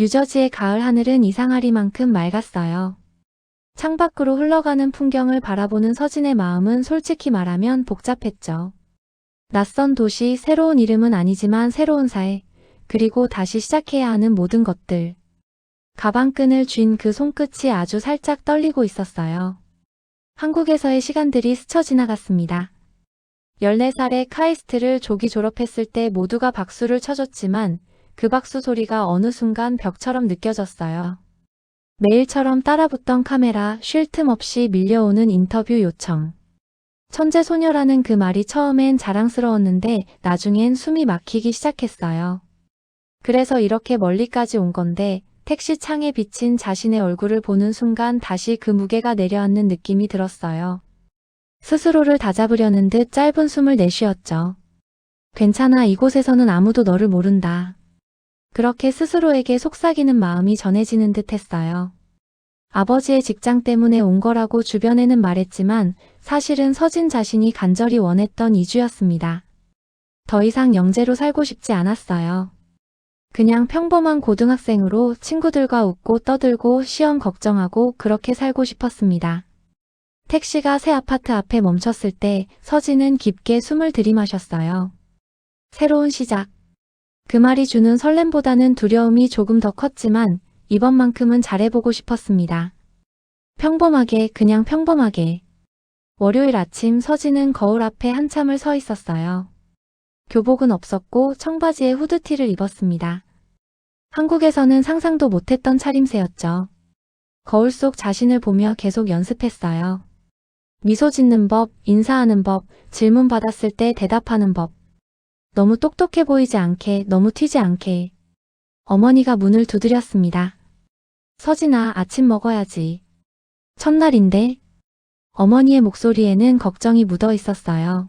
뉴저지의 가을 하늘은 이상하리만큼 맑았어요. 창밖으로 흘러가는 풍경을 바라보는 서진의 마음은 솔직히 말하면 복잡했죠. 낯선 도시, 새로운 이름은 아니지만 새로운 사회, 그리고 다시 시작해야 하는 모든 것들. 가방끈을 쥔 그 손끝이 아주 살짝 떨리고 있었어요. 한국에서의 시간들이 스쳐 지나갔습니다. 14살에 카이스트를 조기 졸업했을 때 모두가 박수를 쳐줬지만 그 박수 소리가 어느 순간 벽처럼 느껴졌어요. 매일처럼 따라붙던 카메라, 쉴 틈 없이 밀려오는 인터뷰 요청. 천재 소녀라는 그 말이 처음엔 자랑스러웠는데 나중엔 숨이 막히기 시작했어요. 그래서 이렇게 멀리까지 온 건데 택시 창에 비친 자신의 얼굴을 보는 순간 다시 그 무게가 내려앉는 느낌이 들었어요. 스스로를 다잡으려는 듯 짧은 숨을 내쉬었죠. 괜찮아, 이곳에서는 아무도 너를 모른다. 그렇게 스스로에게 속삭이는 마음이 전해지는 듯 했어요. 아버지의 직장 때문에 온 거라고 주변에는 말했지만 사실은 서진 자신이 간절히 원했던 이주였습니다. 더 이상 영재로 살고 싶지 않았어요. 그냥 평범한 고등학생으로 친구들과 웃고 떠들고 시험 걱정하고 그렇게 살고 싶었습니다. 택시가 새 아파트 앞에 멈췄을 때 서진은 깊게 숨을 들이마셨어요. 새로운 시작. 그 말이 주는 설렘보다는 두려움이 조금 더 컸지만 이번만큼은 잘해보고 싶었습니다. 평범하게, 그냥 평범하게. 월요일 아침 서진은 거울 앞에 한참을 서 있었어요. 교복은 없었고 청바지에 후드티를 입었습니다. 한국에서는 상상도 못했던 차림새였죠. 거울 속 자신을 보며 계속 연습했어요. 미소 짓는 법, 인사하는 법, 질문 받았을 때 대답하는 법. 너무 똑똑해 보이지 않게, 너무 튀지 않게. 어머니가 문을 두드렸습니다. 서진아, 아침 먹어야지. 첫날인데? 어머니의 목소리에는 걱정이 묻어 있었어요.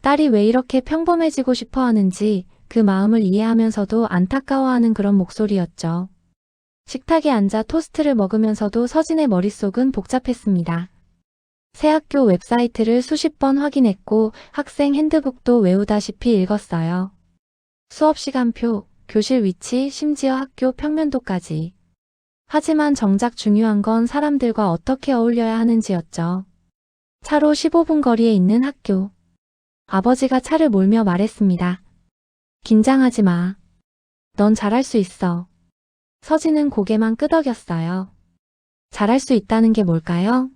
딸이 왜 이렇게 평범해지고 싶어 하는지 그 마음을 이해하면서도 안타까워하는 그런 목소리였죠. 식탁에 앉아 토스트를 먹으면서도 서진의 머릿속은 복잡했습니다. 새 학교 웹사이트를 수십 번 확인했고 학생 핸드북도 외우다시피 읽었어요. 수업 시간표, 교실 위치, 심지어 학교 평면도까지. 하지만 정작 중요한 건 사람들과 어떻게 어울려야 하는지였죠. 차로 15분 거리에 있는 학교. 아버지가 차를 몰며 말했습니다. 긴장하지 마. 넌 잘할 수 있어. 서진은 고개만 끄덕였어요. 잘할 수 있다는 게 뭘까요?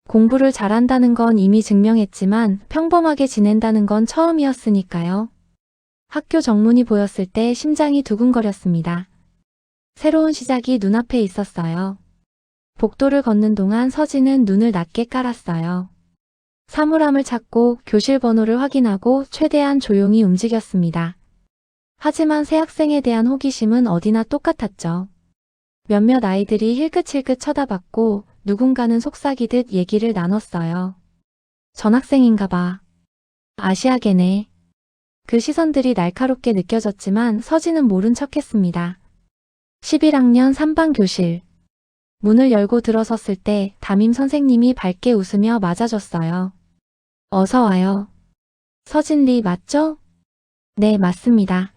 공부를 잘한다는 건 이미 증명했지만 평범하게 지낸다는 건 처음이었으니까요. 학교 정문이 보였을 때 심장이 두근거렸습니다. 새로운 시작이 눈앞에 있었어요. 복도를 걷는 동안 서진은 눈을 낮게 깔았어요. 사물함을 찾고 교실 번호를 확인하고 최대한 조용히 움직였습니다. 하지만 새 학생에 대한 호기심은 어디나 똑같았죠. 몇몇 아이들이 힐끗힐끗 쳐다봤고 누군가는 속삭이듯 얘기를 나눴어요. 전학생인가 봐. 아시아계네. 그 시선들이 날카롭게 느껴졌지만 서진은 모른 척했습니다. 11학년 3반 교실. 문을 열고 들어섰을 때 담임 선생님이 밝게 웃으며 맞아줬어요. 어서 와요. 서진리 맞죠? 네, 맞습니다.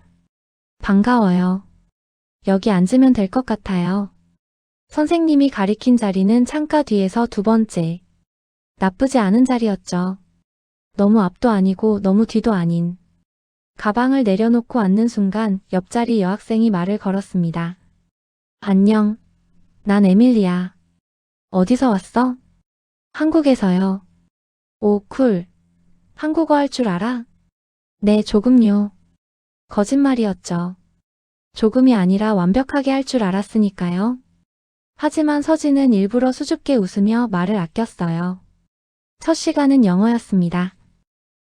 반가워요. 여기 앉으면 될 것 같아요. 선생님이 가리킨 자리는 창가 뒤에서 두 번째. 나쁘지 않은 자리였죠. 너무 앞도 아니고 너무 뒤도 아닌. 가방을 내려놓고 앉는 순간 옆자리 여학생이 말을 걸었습니다. 안녕. 난 에밀리야. 어디서 왔어? 한국에서요. 오, 쿨. 한국어 할 줄 알아? 네, 조금요. 거짓말이었죠. 조금이 아니라 완벽하게 할 줄 알았으니까요. 하지만 서진은 일부러 수줍게 웃으며 말을 아꼈어요. 첫 시간은 영어였습니다.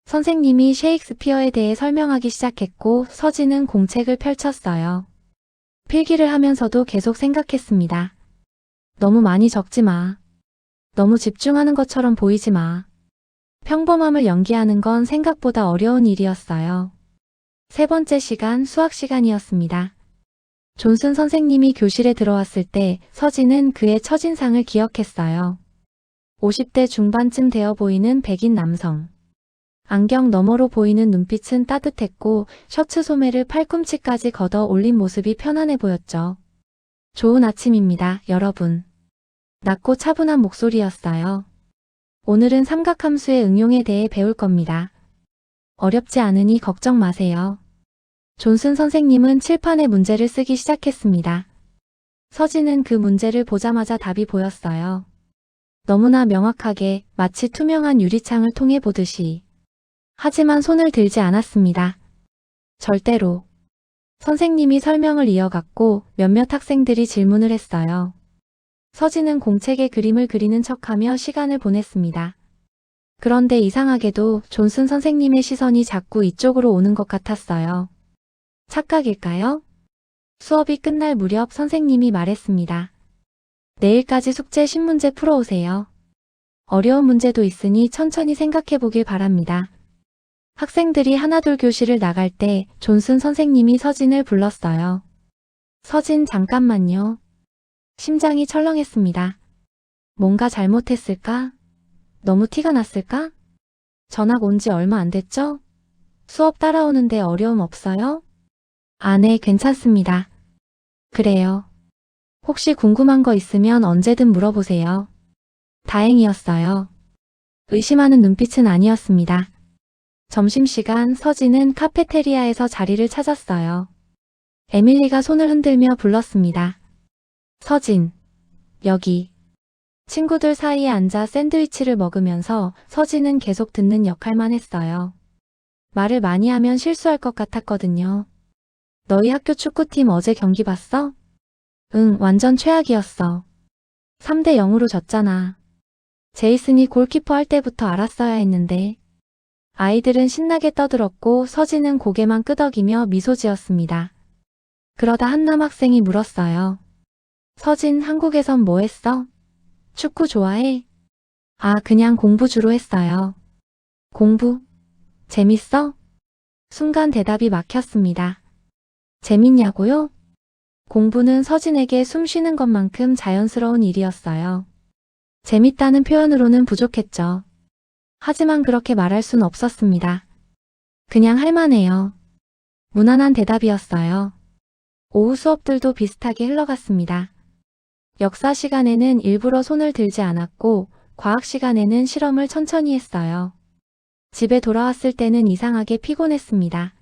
선생님이 셰익스피어에 대해 설명하기 시작했고 서진은 공책을 펼쳤어요. 필기를 하면서도 계속 생각했습니다. 너무 많이 적지 마. 너무 집중하는 것처럼 보이지 마. 평범함을 연기하는 건 생각보다 어려운 일이었어요. 세 번째 시간, 수학 시간이었습니다. 존슨 선생님이 교실에 들어왔을 때 서진은 그의 첫인상을 기억했어요. 50대 중반쯤 되어 보이는 백인 남성. 안경 너머로 보이는 눈빛은 따뜻했고 셔츠 소매를 팔꿈치까지 걷어 올린 모습이 편안해 보였죠. 좋은 아침입니다, 여러분. 낮고 차분한 목소리였어요. 오늘은 삼각함수의 응용에 대해 배울 겁니다. 어렵지 않으니 걱정 마세요. 존슨 선생님은 칠판에 문제를 쓰기 시작했습니다. 서진은 그 문제를 보자마자 답이 보였어요. 너무나 명확하게 마치 투명한 유리창을 통해 보듯이. 하지만 손을 들지 않았습니다. 절대로. 선생님이 설명을 이어갔고 몇몇 학생들이 질문을 했어요. 서진은 공책에 그림을 그리는 척하며 시간을 보냈습니다. 그런데 이상하게도 존슨 선생님의 시선이 자꾸 이쪽으로 오는 것 같았어요. 착각일까요? 수업이 끝날 무렵 선생님이 말했습니다. 내일까지 숙제 신문제 풀어오세요. 어려운 문제도 있으니 천천히 생각해 보길 바랍니다. 학생들이 하나둘 교실을 나갈 때 존슨 선생님이 서진을 불렀어요. 서진, 잠깐만요. 심장이 철렁했습니다. 뭔가 잘못했을까? 너무 티가 났을까? 전학 온 지 얼마 안 됐죠? 수업 따라오는데 어려움 없어요? 아, 네, 괜찮습니다. 그래요. 혹시 궁금한 거 있으면 언제든 물어보세요. 다행이었어요. 의심하는 눈빛은 아니었습니다. 점심시간 서진은 카페테리아에서 자리를 찾았어요. 에밀리가 손을 흔들며 불렀습니다. 서진, 여기. 친구들 사이에 앉아 샌드위치를 먹으면서 서진은 계속 듣는 역할만 했어요. 말을 많이 하면 실수할 것 같았거든요. 너희 학교 축구팀 어제 경기 봤어? 응, 완전 최악이었어. 3대 0으로 졌잖아. 제이슨이 골키퍼 할 때부터 알았어야 했는데. 아이들은 신나게 떠들었고 서진은 고개만 끄덕이며 미소 지었습니다. 그러다 한 남학생이 물었어요. 서진, 한국에선 뭐 했어? 축구 좋아해? 아, 그냥 공부 주로 했어요. 공부? 재밌어? 순간 대답이 막혔습니다. 재밌냐고요? 공부는 서진에게 숨 쉬는 것만큼 자연스러운 일이었어요. 재밌다는 표현으로는 부족했죠. 하지만 그렇게 말할 순 없었습니다. 그냥 할만해요. 무난한 대답이었어요. 오후 수업들도 비슷하게 흘러갔습니다. 역사 시간에는 일부러 손을 들지 않았고 과학 시간에는 실험을 천천히 했어요. 집에 돌아왔을 때는 이상하게 피곤했습니다.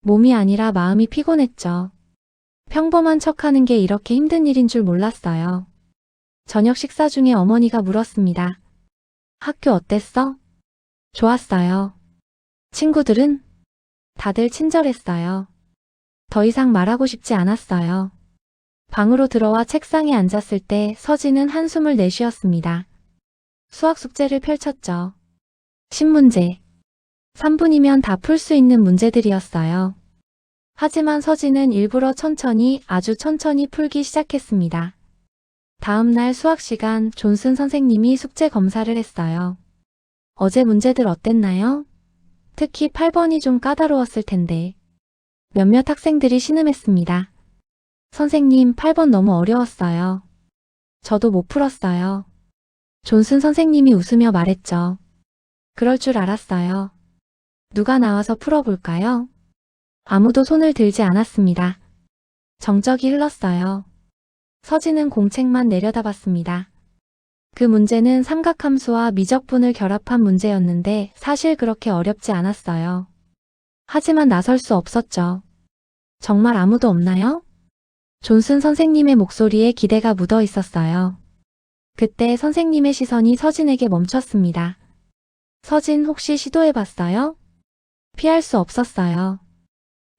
몸이 아니라 마음이 피곤했죠. 평범한 척하는 게 이렇게 힘든 일인 줄 몰랐어요. 저녁 식사 중에 어머니가 물었습니다. 학교 어땠어? 좋았어요. 친구들은? 다들 친절했어요. 더 이상 말하고 싶지 않았어요. 방으로 들어와 책상에 앉았을 때 서진은 한숨을 내쉬었습니다. 수학 숙제를 펼쳤죠. 신문제. 3분이면 다 풀 수 있는 문제들이었어요. 하지만 서진은 일부러 천천히, 아주 천천히 풀기 시작했습니다. 다음 날 수학 시간 존슨 선생님이 숙제 검사를 했어요. 어제 문제들 어땠나요? 특히 8번이 좀 까다로웠을 텐데. 몇몇 학생들이 신음했습니다. 선생님, 8번 너무 어려웠어요. 저도 못 풀었어요. 존슨 선생님이 웃으며 말했죠. 그럴 줄 알았어요. 누가 나와서 풀어볼까요? 아무도 손을 들지 않았습니다. 정적이 흘렀어요. 서진은 공책만 내려다봤습니다. 그 문제는 삼각함수와 미적분을 결합한 문제였는데 사실 그렇게 어렵지 않았어요. 하지만 나설 수 없었죠. 정말 아무도 없나요? 존슨 선생님의 목소리에 기대가 묻어 있었어요. 그때 선생님의 시선이 서진에게 멈췄습니다. 서진, 혹시 시도해봤어요? 피할 수 없었어요.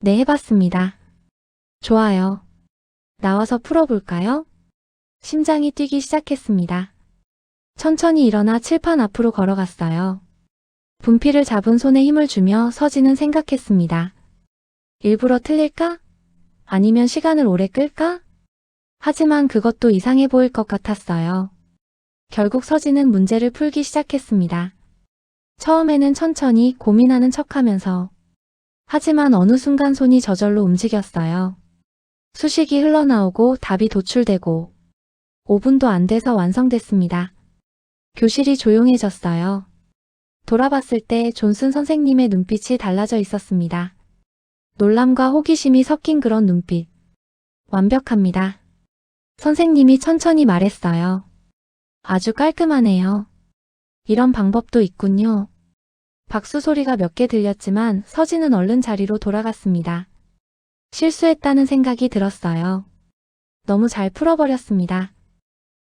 네, 해봤습니다. 좋아요. 나와서 풀어볼까요? 심장이 뛰기 시작했습니다. 천천히 일어나 칠판 앞으로 걸어갔어요. 분필을 잡은 손에 힘을 주며 서진은 생각했습니다. 일부러 틀릴까? 아니면 시간을 오래 끌까? 하지만 그것도 이상해 보일 것 같았어요. 결국 서진은 문제를 풀기 시작했습니다. 처음에는 천천히 고민하는 척하면서. 하지만 어느 순간 손이 저절로 움직였어요. 수식이 흘러나오고 답이 도출되고 5분도 안 돼서 완성됐습니다. 교실이 조용해졌어요. 돌아봤을 때 존슨 선생님의 눈빛이 달라져 있었습니다. 놀람과 호기심이 섞인 그런 눈빛. 완벽합니다. 선생님이 천천히 말했어요. 아주 깔끔하네요. 이런 방법도 있군요. 박수 소리가 몇 개 들렸지만 서진은 얼른 자리로 돌아갔습니다. 실수했다는 생각이 들었어요. 너무 잘 풀어버렸습니다.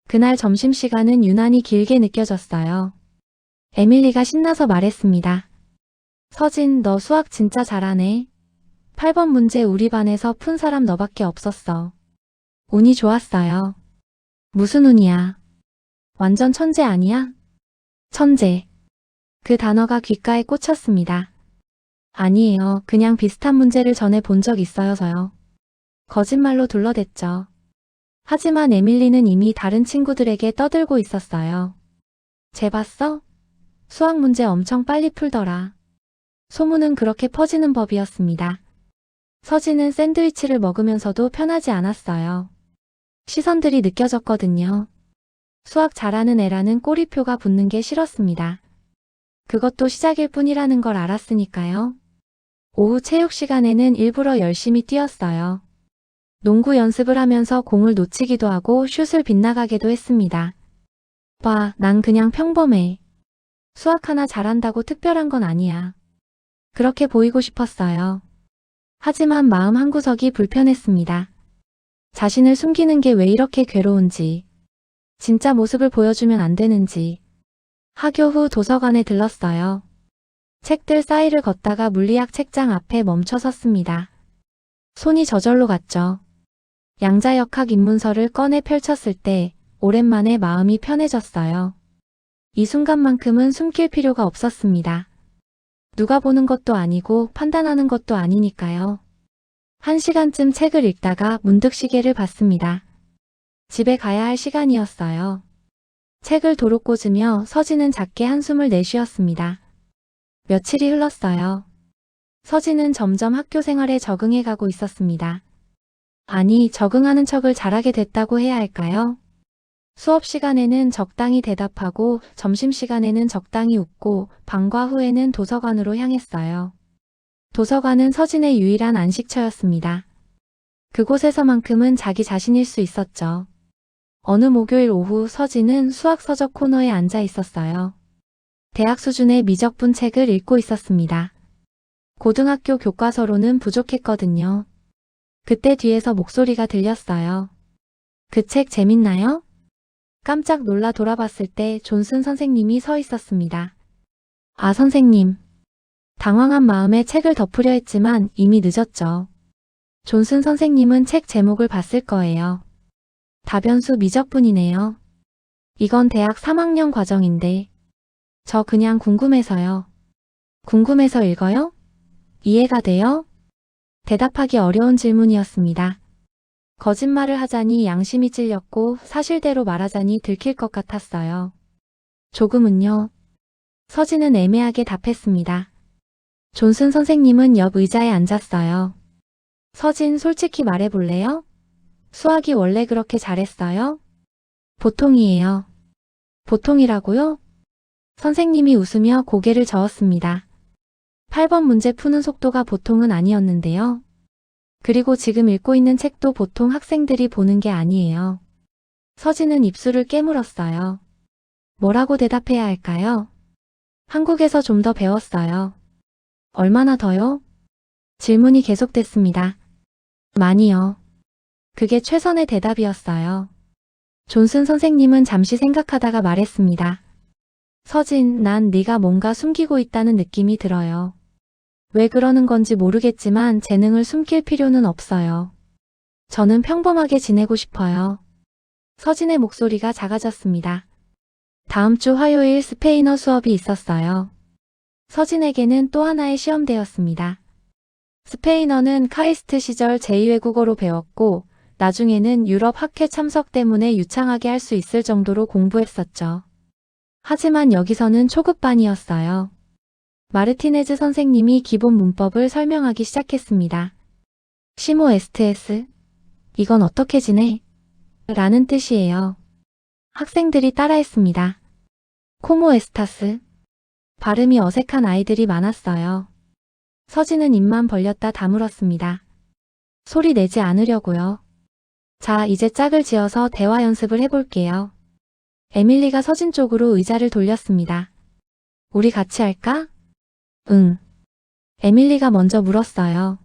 그날 점심시간은 유난히 길게 느껴졌어요. 에밀리가 신나서 말했습니다. 서진, 너 수학 진짜 잘하네. 8번 문제 우리 반에서 푼 사람 너밖에 없었어. 운이 좋았어요. 무슨 운이야? 완전 천재 아니야? 천재. 그 단어가 귓가에 꽂혔습니다. 아니에요. 그냥 비슷한 문제를 전에 본 적 있어서요. 거짓말로 둘러댔죠. 하지만 에밀리는 이미 다른 친구들에게 떠들고 있었어요. 쟤 봤어? 수학 문제 엄청 빨리 풀더라. 소문은 그렇게 퍼지는 법이었습니다. 서진은 샌드위치를 먹으면서도 편하지 않았어요. 시선들이 느껴졌거든요. 수학 잘하는 애라는 꼬리표가 붙는 게 싫었습니다. 그것도 시작일 뿐이라는 걸 알았으니까요. 오후 체육 시간에는 일부러 열심히 뛰었어요. 농구 연습을 하면서 공을 놓치기도 하고 슛을 빗나가게도 했습니다. 봐, 난 그냥 평범해. 수학 하나 잘한다고 특별한 건 아니야. 그렇게 보이고 싶었어요. 하지만 마음 한구석이 불편했습니다. 자신을 숨기는 게 왜 이렇게 괴로운지, 진짜 모습을 보여주면 안 되는지. 학교 후 도서관에 들렀어요. 책들 사이를 걷다가 물리학 책장 앞에 멈춰 섰습니다. 손이 저절로 갔죠. 양자역학 입문서를 꺼내 펼쳤을 때 오랜만에 마음이 편해졌어요. 이 순간만큼은 숨길 필요가 없었습니다. 누가 보는 것도 아니고 판단하는 것도 아니니까요. 1시간쯤 책을 읽다가 문득 시계를 봤습니다. 집에 가야 할 시간이었어요. 책을 도로 꽂으며 서진은 작게 한숨을 내쉬었습니다. 며칠이 흘렀어요. 서진은 점점 학교 생활에 적응해 가고 있었습니다. 아니, 적응하는 척을 잘하게 됐다고 해야 할까요? 수업 시간에는 적당히 대답하고 점심시간에는 적당히 웃고 방과 후에는 도서관으로 향했어요. 도서관은 서진의 유일한 안식처였습니다. 그곳에서만큼은 자기 자신일 수 있었죠. 어느 목요일 오후 서진은 수학 서적 코너에 앉아 있었어요. 대학 수준의 미적분 책을 읽고 있었습니다. 고등학교 교과서로는 부족했거든요. 그때 뒤에서 목소리가 들렸어요. 그 책 재밌나요? 깜짝 놀라 돌아봤을 때 존슨 선생님이 서 있었습니다. 아, 선생님. 당황한 마음에 책을 덮으려 했지만 이미 늦었죠. 존슨 선생님은 책 제목을 봤을 거예요. 다변수 미적분이네요. 이건 대학 3학년 과정인데. 저 그냥 궁금해서요. 궁금해서 읽어요? 이해가 돼요? 대답하기 어려운 질문이었습니다. 거짓말을 하자니 양심이 찔렸고 사실대로 말하자니 들킬 것 같았어요. 조금은요. 서진은 애매하게 답했습니다. 존슨 선생님은 옆 의자에 앉았어요. 서진, 솔직히 말해볼래요? 수학이 원래 그렇게 잘했어요? 보통이에요. 보통이라고요? 선생님이 웃으며 고개를 저었습니다. 8번 문제 푸는 속도가 보통은 아니었는데요. 그리고 지금 읽고 있는 책도 보통 학생들이 보는 게 아니에요. 서진은 입술을 깨물었어요. 뭐라고 대답해야 할까요? 한국에서 좀 더 배웠어요. 얼마나 더요? 질문이 계속됐습니다. 많이요. 그게 최선의 대답이었어요. 존슨 선생님은 잠시 생각하다가 말했습니다. 서진, 난 네가 뭔가 숨기고 있다는 느낌이 들어요. 왜 그러는 건지 모르겠지만 재능을 숨길 필요는 없어요. 저는 평범하게 지내고 싶어요. 서진의 목소리가 작아졌습니다. 다음 주 화요일 스페인어 수업이 있었어요. 서진에게는 또 하나의 시험대였습니다. 스페인어는 카이스트 시절 제2외국어로 배웠고 나중에는 유럽 학회 참석 때문에 유창하게 할 수 있을 정도로 공부했었죠. 하지만 여기서는 초급반이었어요. 마르티네즈 선생님이 기본 문법을 설명하기 시작했습니다. 시모 에스트에스? 이건 어떻게 지내? 라는 뜻이에요. 학생들이 따라했습니다. 코모 에스타스? 발음이 어색한 아이들이 많았어요. 서진은 입만 벌렸다 다물었습니다. 소리 내지 않으려고요. 자, 이제 짝을 지어서 대화 연습을 해볼게요. 에밀리가 서진 쪽으로 의자를 돌렸습니다. 우리 같이 할까? 응. 에밀리가 먼저 물었어요.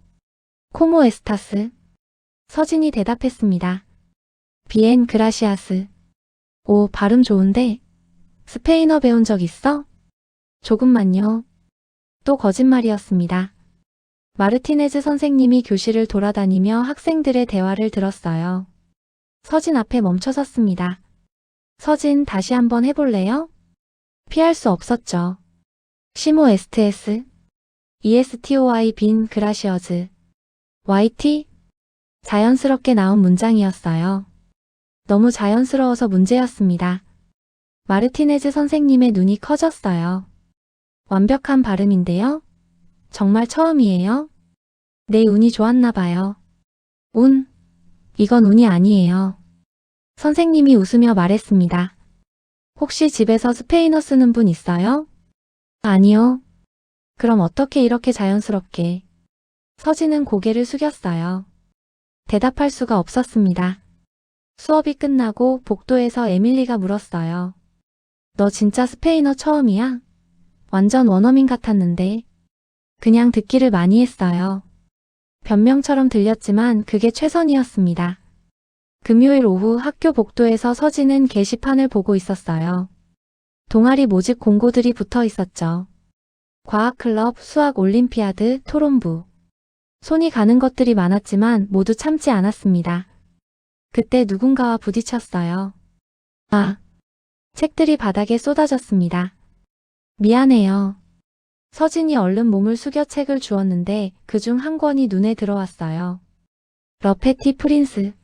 코모 에스타스? 서진이 대답했습니다. 비엔 그라시아스. 오, 발음 좋은데? 스페인어 배운 적 있어? 조금만요. 또 거짓말이었습니다. 마르티네즈 선생님이 교실을 돌아다니며 학생들의 대화를 들었어요. 서진 앞에 멈춰섰습니다. 서진, 다시 한번 해볼래요? 피할 수 없었죠. 시모 에스트에스, ESTOI 빈 그라시어즈, YT? 자연스럽게 나온 문장이었어요. 너무 자연스러워서 문제였습니다. 마르티네즈 선생님의 눈이 커졌어요. 완벽한 발음인데요? 정말 처음이에요? 내 운이 좋았나 봐요. 운? 이건 운이 아니에요. 선생님이 웃으며 말했습니다. 혹시 집에서 스페인어 쓰는 분 있어요? 아니요. 그럼 어떻게 이렇게 자연스럽게? 서진은 고개를 숙였어요. 대답할 수가 없었습니다. 수업이 끝나고 복도에서 에밀리가 물었어요. 너 진짜 스페인어 처음이야? 완전 원어민 같았는데. 그냥 듣기를 많이 했어요. 변명처럼 들렸지만 그게 최선이었습니다. 금요일 오후 학교 복도에서 서진은 게시판을 보고 있었어요. 동아리 모집 공고들이 붙어 있었죠. 과학클럽, 수학 올림피아드, 토론부. 손이 가는 것들이 많았지만 모두 참지 않았습니다. 그때 누군가와 부딪혔어요. 아, 책들이 바닥에 쏟아졌습니다. 미안해요. 서진이 얼른 몸을 숙여 책을 주었는데 그중 한 권이 눈에 들어왔어요. 러페티 프린스.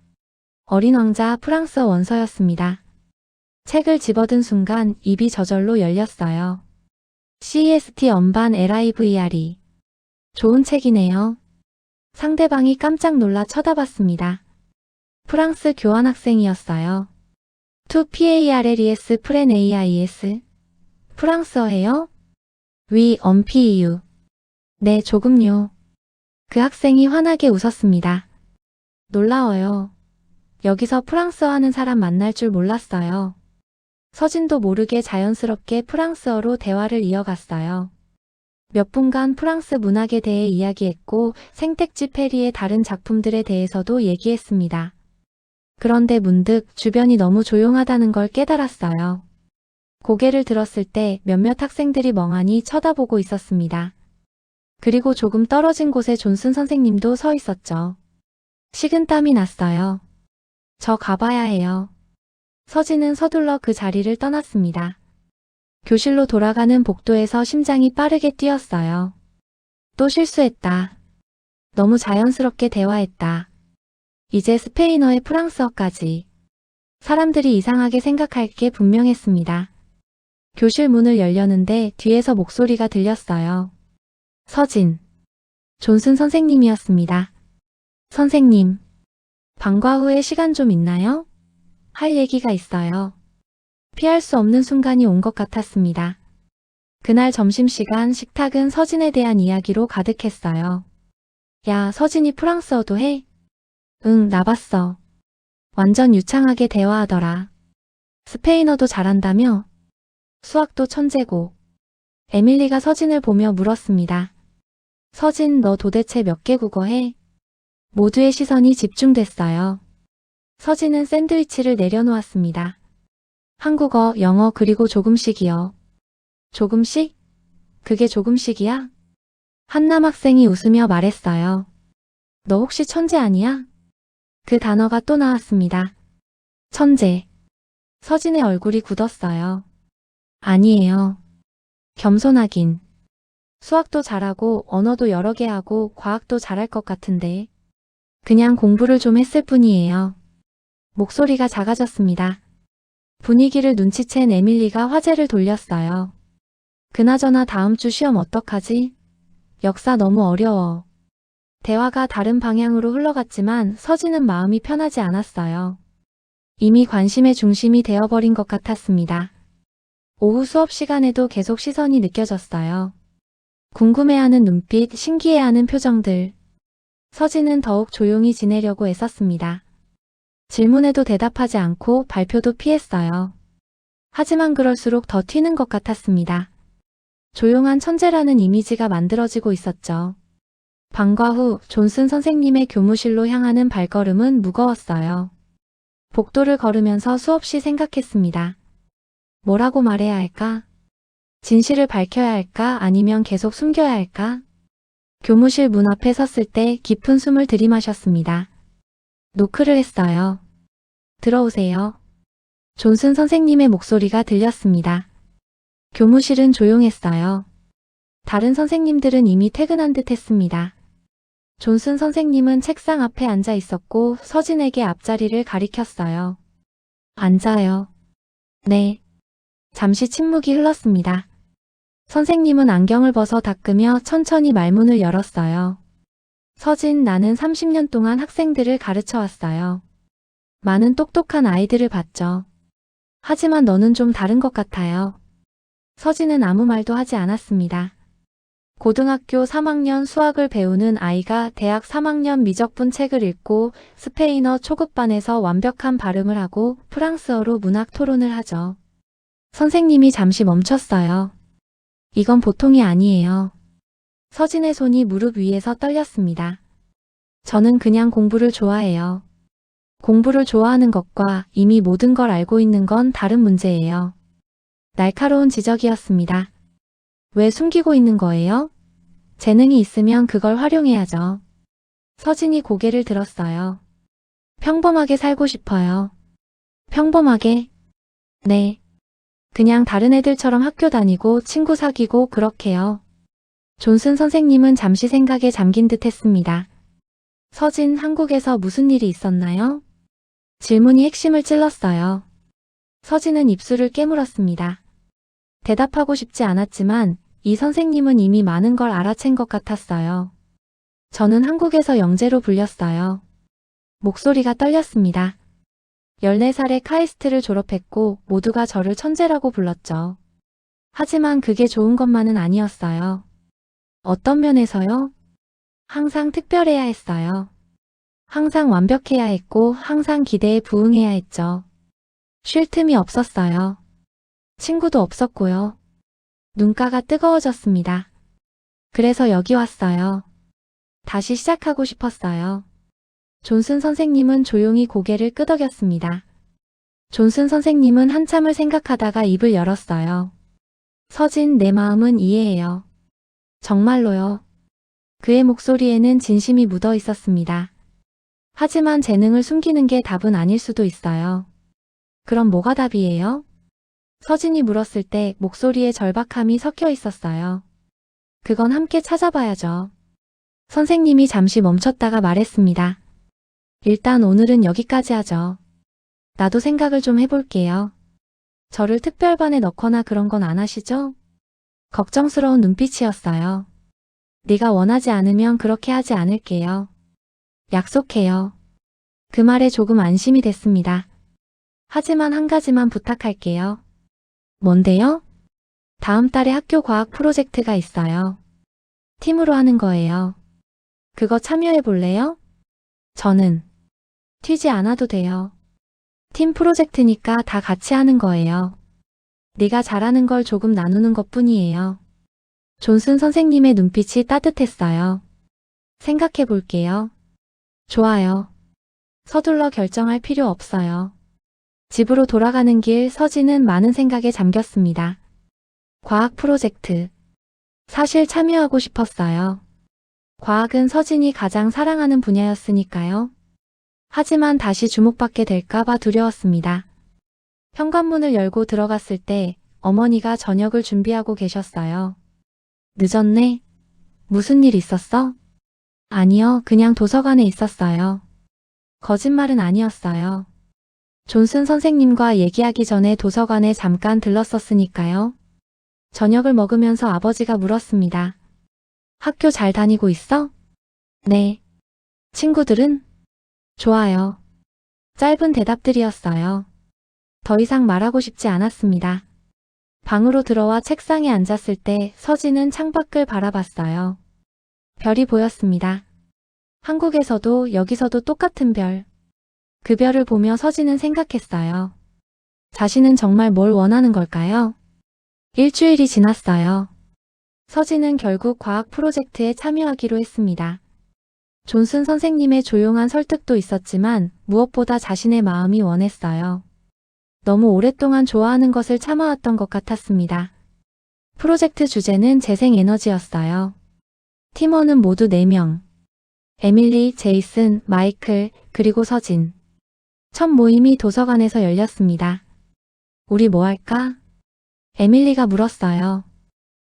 어린 왕자 프랑스어 원서였습니다. 책을 집어든 순간 입이 저절로 열렸어요. CEST 언반 LIVRE. 좋은 책이네요. 상대방이 깜짝 놀라 쳐다봤습니다. 프랑스 교환학생이었어요. To PARLES 프렌 AIS. 프랑스어예요? 위 언피이유. 네, 조금요. 그 학생이 환하게 웃었습니다. 놀라워요. 여기서 프랑스어 하는 사람 만날 줄 몰랐어요. 서진도 모르게 자연스럽게 프랑스어로 대화를 이어갔어요. 몇 분간 프랑스 문학에 대해 이야기했고 생텍쥐 페리의 다른 작품들에 대해서도 얘기했습니다. 그런데 문득 주변이 너무 조용하다는 걸 깨달았어요. 고개를 들었을 때 몇몇 학생들이 멍하니 쳐다보고 있었습니다. 그리고 조금 떨어진 곳에 존슨 선생님도 서 있었죠. 식은땀이 났어요. 저 가봐야 해요. 서진은 서둘러 그 자리를 떠났습니다. 교실로 돌아가는 복도에서 심장이 빠르게 뛰었어요. 또 실수했다. 너무 자연스럽게 대화했다. 이제 스페인어에 프랑스어까지. 사람들이 이상하게 생각할 게 분명했습니다. 교실 문을 열려는데 뒤에서 목소리가 들렸어요. 서진. 존슨 선생님이었습니다. 선생님. 방과 후에 시간 좀 있나요? 할 얘기가 있어요. 피할 수 없는 순간이 온 것 같았습니다. 그날 점심시간 식탁은 서진에 대한 이야기로 가득했어요. 야, 서진이 프랑스어도 해? 응, 나 봤어. 완전 유창하게 대화하더라. 스페인어도 잘한다며? 수학도 천재고. 에밀리가 서진을 보며 물었습니다. 서진, 너 도대체 몇 개 국어 해? 모두의 시선이 집중됐어요. 서진은 샌드위치를 내려놓았습니다. 한국어, 영어 그리고 조금씩이요. 조금씩? 그게 조금씩이야? 한 남학생이 웃으며 말했어요. 너 혹시 천재 아니야? 그 단어가 또 나왔습니다. 천재. 서진의 얼굴이 굳었어요. 아니에요. 겸손하긴. 수학도 잘하고 언어도 여러 개 하고 과학도 잘할 것 같은데. 그냥 공부를 좀 했을 뿐이에요. 목소리가 작아졌습니다. 분위기를 눈치챈 에밀리가 화제를 돌렸어요. 그나저나 다음 주 시험 어떡하지? 역사 너무 어려워. 대화가 다른 방향으로 흘러갔지만 서진은 마음이 편하지 않았어요. 이미 관심의 중심이 되어버린 것 같았습니다. 오후 수업 시간에도 계속 시선이 느껴졌어요. 궁금해하는 눈빛, 신기해하는 표정들. 서진은 더욱 조용히 지내려고 애썼습니다. 질문에도 대답하지 않고 발표도 피했어요. 하지만 그럴수록 더 튀는 것 같았습니다. 조용한 천재라는 이미지가 만들어지고 있었죠. 방과 후 존슨 선생님의 교무실로 향하는 발걸음은 무거웠어요. 복도를 걸으면서 수없이 생각했습니다. 뭐라고 말해야 할까? 진실을 밝혀야 할까? 아니면 계속 숨겨야 할까? 교무실 문 앞에 섰을 때 깊은 숨을 들이마셨습니다. 노크를 했어요. 들어오세요. 존슨 선생님의 목소리가 들렸습니다. 교무실은 조용했어요. 다른 선생님들은 이미 퇴근한 듯 했습니다. 존슨 선생님은 책상 앞에 앉아 있었고 서진에게 앞자리를 가리켰어요. 앉아요. 네. 잠시 침묵이 흘렀습니다. 선생님은 안경을 벗어 닦으며 천천히 말문을 열었어요. 서진, 나는 30년 동안 학생들을 가르쳐 왔어요. 많은 똑똑한 아이들을 봤죠. 하지만 너는 좀 다른 것 같아요. 서진은 아무 말도 하지 않았습니다. 고등학교 3학년 수학을 배우는 아이가 대학 3학년 미적분 책을 읽고 스페인어 초급반에서 완벽한 발음을 하고 프랑스어로 문학 토론을 하죠. 선생님이 잠시 멈췄어요. 이건 보통이 아니에요. 서진의 손이 무릎 위에서 떨렸습니다. 저는 그냥 공부를 좋아해요. 공부를 좋아하는 것과 이미 모든 걸 알고 있는 건 다른 문제예요. 날카로운 지적이었습니다. 왜 숨기고 있는 거예요? 재능이 있으면 그걸 활용해야죠. 서진이 고개를 들었어요. 평범하게 살고 싶어요. 평범하게? 네. 그냥 다른 애들처럼 학교 다니고 친구 사귀고 그렇게요. 존슨 선생님은 잠시 생각에 잠긴 듯 했습니다. 서진, 한국에서 무슨 일이 있었나요? 질문이 핵심을 찔렀어요. 서진은 입술을 깨물었습니다. 대답하고 싶지 않았지만 이 선생님은 이미 많은 걸 알아챈 것 같았어요. 저는 한국에서 영재로 불렸어요. 목소리가 떨렸습니다. 14살에 카이스트를 졸업했고 모두가 저를 천재라고 불렀죠. 하지만 그게 좋은 것만은 아니었어요. 어떤 면에서요? 항상 특별해야 했어요. 항상 완벽해야 했고 항상 기대에 부응해야 했죠. 쉴 틈이 없었어요. 친구도 없었고요. 눈가가 뜨거워졌습니다. 그래서 여기 왔어요. 다시 시작하고 싶었어요. 존슨 선생님은 조용히 고개를 끄덕였습니다. 존슨 선생님은 한참을 생각하다가 입을 열었어요. 서진, 내 마음은 이해해요. 정말로요. 그의 목소리에는 진심이 묻어 있었습니다. 하지만 재능을 숨기는 게 답은 아닐 수도 있어요. 그럼 뭐가 답이에요? 서진이 물었을 때 목소리에 절박함이 섞여 있었어요. 그건 함께 찾아봐야죠. 선생님이 잠시 멈췄다가 말했습니다. 일단 오늘은 여기까지 하죠. 나도 생각을 좀 해볼게요. 저를 특별반에 넣거나 그런 건 안 하시죠? 걱정스러운 눈빛이었어요. 네가 원하지 않으면 그렇게 하지 않을게요. 약속해요. 그 말에 조금 안심이 됐습니다. 하지만 한 가지만 부탁할게요. 뭔데요? 다음 달에 학교 과학 프로젝트가 있어요. 팀으로 하는 거예요. 그거 참여해 볼래요? 저는 튀지 않아도 돼요. 팀 프로젝트니까 다 같이 하는 거예요. 네가 잘하는 걸 조금 나누는 것뿐이에요. 존슨 선생님의 눈빛이 따뜻했어요. 생각해 볼게요. 좋아요. 서둘러 결정할 필요 없어요. 집으로 돌아가는 길 서진은 많은 생각에 잠겼습니다. 과학 프로젝트. 사실 참여하고 싶었어요. 과학은 서진이 가장 사랑하는 분야였으니까요. 하지만 다시 주목받게 될까봐 두려웠습니다. 현관문을 열고 들어갔을 때 어머니가 저녁을 준비하고 계셨어요. 늦었네? 무슨 일 있었어? 아니요, 그냥 도서관에 있었어요. 거짓말은 아니었어요. 존슨 선생님과 얘기하기 전에 도서관에 잠깐 들렀었으니까요. 저녁을 먹으면서 아버지가 물었습니다. 학교 잘 다니고 있어? 네. 친구들은? 좋아요. 짧은 대답들이었어요. 더 이상 말하고 싶지 않았습니다. 방으로 들어와 책상에 앉았을 때 서진은 창밖을 바라봤어요. 별이 보였습니다. 한국에서도 여기서도 똑같은 별. 그 별을 보며 서진은 생각했어요. 자신은 정말 뭘 원하는 걸까요? 일주일이 지났어요. 서진은 결국 과학 프로젝트에 참여하기로 했습니다. 존슨 선생님의 조용한 설득도 있었지만 무엇보다 자신의 마음이 원했어요. 너무 오랫동안 좋아하는 것을 참아왔던 것 같았습니다. 프로젝트 주제는 재생에너지였어요. 팀원은 모두 4명. 에밀리, 제이슨, 마이클, 그리고 서진. 첫 모임이 도서관에서 열렸습니다. 우리 뭐 할까? 에밀리가 물었어요.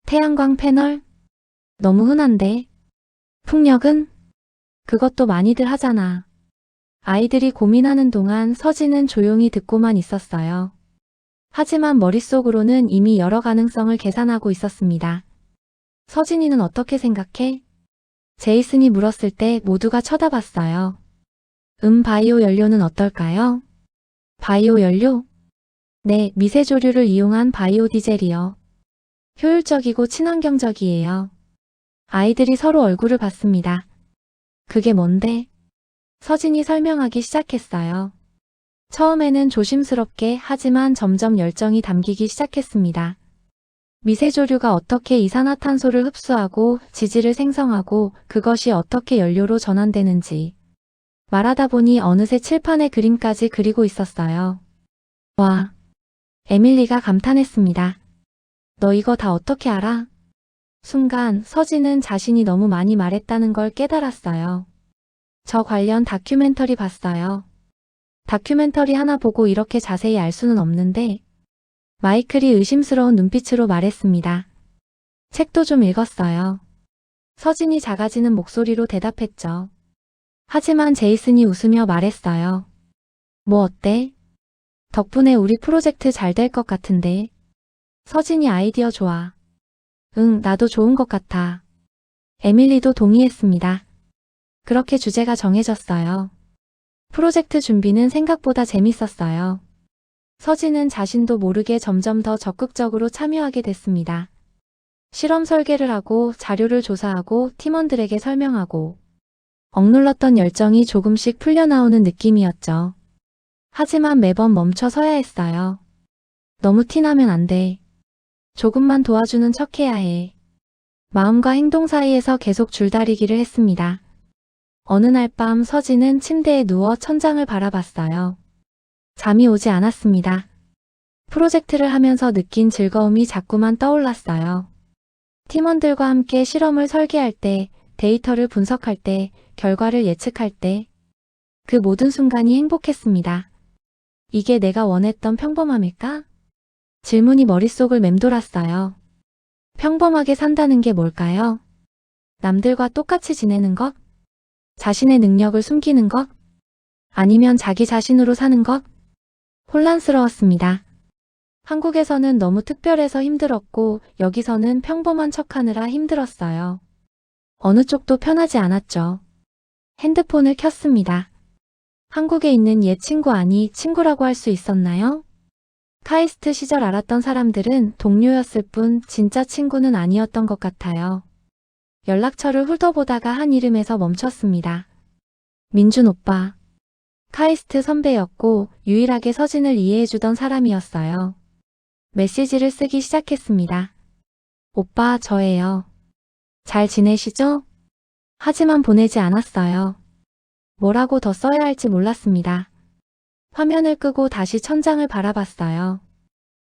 태양광 패널? 너무 흔한데. 풍력은? 그것도 많이들 하잖아. 아이들이 고민하는 동안 서진은 조용히 듣고만 있었어요. 하지만 머릿속으로는 이미 여러 가능성을 계산하고 있었습니다. 서진이는 어떻게 생각해? 제이슨이 물었을 때 모두가 쳐다봤어요. 바이오 연료는 어떨까요? 바이오 연료? 네, 미세조류를 이용한 바이오 디젤이요. 효율적이고 친환경적이에요. 아이들이 서로 얼굴을 봤습니다. 그게 뭔데? 서진이 설명하기 시작했어요. 처음에는 조심스럽게 하지만 점점 열정이 담기기 시작했습니다. 미세조류가 어떻게 이산화탄소를 흡수하고 지질을 생성하고 그것이 어떻게 연료로 전환되는지. 말하다 보니 어느새 칠판에 그림까지 그리고 있었어요. 와, 에밀리가 감탄했습니다. 너 이거 다 어떻게 알아? 순간 서진은 자신이 너무 많이 말했다는 걸 깨달았어요. 저 관련 다큐멘터리 봤어요. 다큐멘터리 하나 보고 이렇게 자세히 알 수는 없는데. 마이클이 의심스러운 눈빛으로 말했습니다. 책도 좀 읽었어요. 서진이 작아지는 목소리로 대답했죠. 하지만 제이슨이 웃으며 말했어요. 뭐 어때? 덕분에 우리 프로젝트 잘 될 것 같은데. 서진이 아이디어 좋아. 응, 나도 좋은 것 같아. 에밀리도 동의했습니다. 그렇게 주제가 정해졌어요. 프로젝트 준비는 생각보다 재밌었어요. 서진은 자신도 모르게 점점 더 적극적으로 참여하게 됐습니다. 실험 설계를 하고 자료를 조사하고 팀원들에게 설명하고 억눌렀던 열정이 조금씩 풀려나오는 느낌이었죠. 하지만 매번 멈춰 서야 했어요. 너무 티나면 안 돼. 조금만 도와주는 척 해야 해. 마음과 행동 사이에서 계속 줄다리기를 했습니다. 어느 날 밤 서진은 침대에 누워 천장을 바라봤어요. 잠이 오지 않았습니다. 프로젝트를 하면서 느낀 즐거움이 자꾸만 떠올랐어요. 팀원들과 함께 실험을 설계할 때, 데이터를 분석할 때, 결과를 예측할 때, 그 모든 순간이 행복했습니다. 이게 내가 원했던 평범함일까? 질문이 머릿속을 맴돌았어요. 평범하게 산다는 게 뭘까요? 남들과 똑같이 지내는 것? 자신의 능력을 숨기는 것? 아니면 자기 자신으로 사는 것? 혼란스러웠습니다. 한국에서는 너무 특별해서 힘들었고 여기서는 평범한 척하느라 힘들었어요. 어느 쪽도 편하지 않았죠. 핸드폰을 켰습니다. 한국에 있는 옛 친구 아니 친구라고 할 수 있었나요? 카이스트 시절 알았던 사람들은 동료였을 뿐 진짜 친구는 아니었던 것 같아요. 연락처를 훑어보다가 한 이름에서 멈췄습니다. 민준 오빠. 카이스트 선배였고 유일하게 서진을 이해해주던 사람이었어요. 메시지를 쓰기 시작했습니다. 오빠, 저예요. 잘 지내시죠? 하지만 보내지 않았어요. 뭐라고 더 써야 할지 몰랐습니다. 화면을 끄고 다시 천장을 바라봤어요.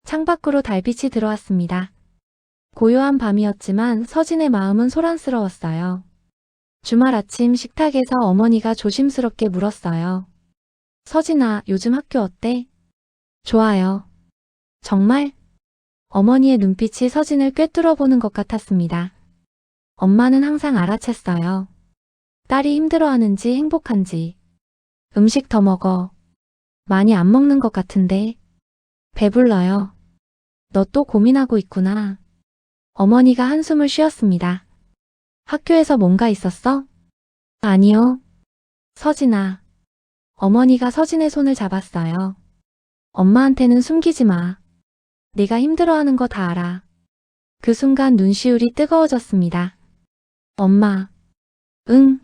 창밖으로 달빛이 들어왔습니다. 고요한 밤이었지만 서진의 마음은 소란스러웠어요. 주말 아침 식탁에서 어머니가 조심스럽게 물었어요. 서진아, 요즘 학교 어때? 좋아요. 정말? 어머니의 눈빛이 서진을 꿰뚫어보는 것 같았습니다. 엄마는 항상 알아챘어요. 딸이 힘들어하는지 행복한지. 음식 더 먹어. 많이 안 먹는 것 같은데. 배불러요. 너 또 고민하고 있구나. 어머니가 한숨을 쉬었습니다. 학교에서 뭔가 있었어? 아니요. 서진아. 어머니가 서진의 손을 잡았어요. 엄마한테는 숨기지 마. 네가 힘들어하는 거 다 알아. 그 순간 눈시울이 뜨거워졌습니다. 엄마. 응.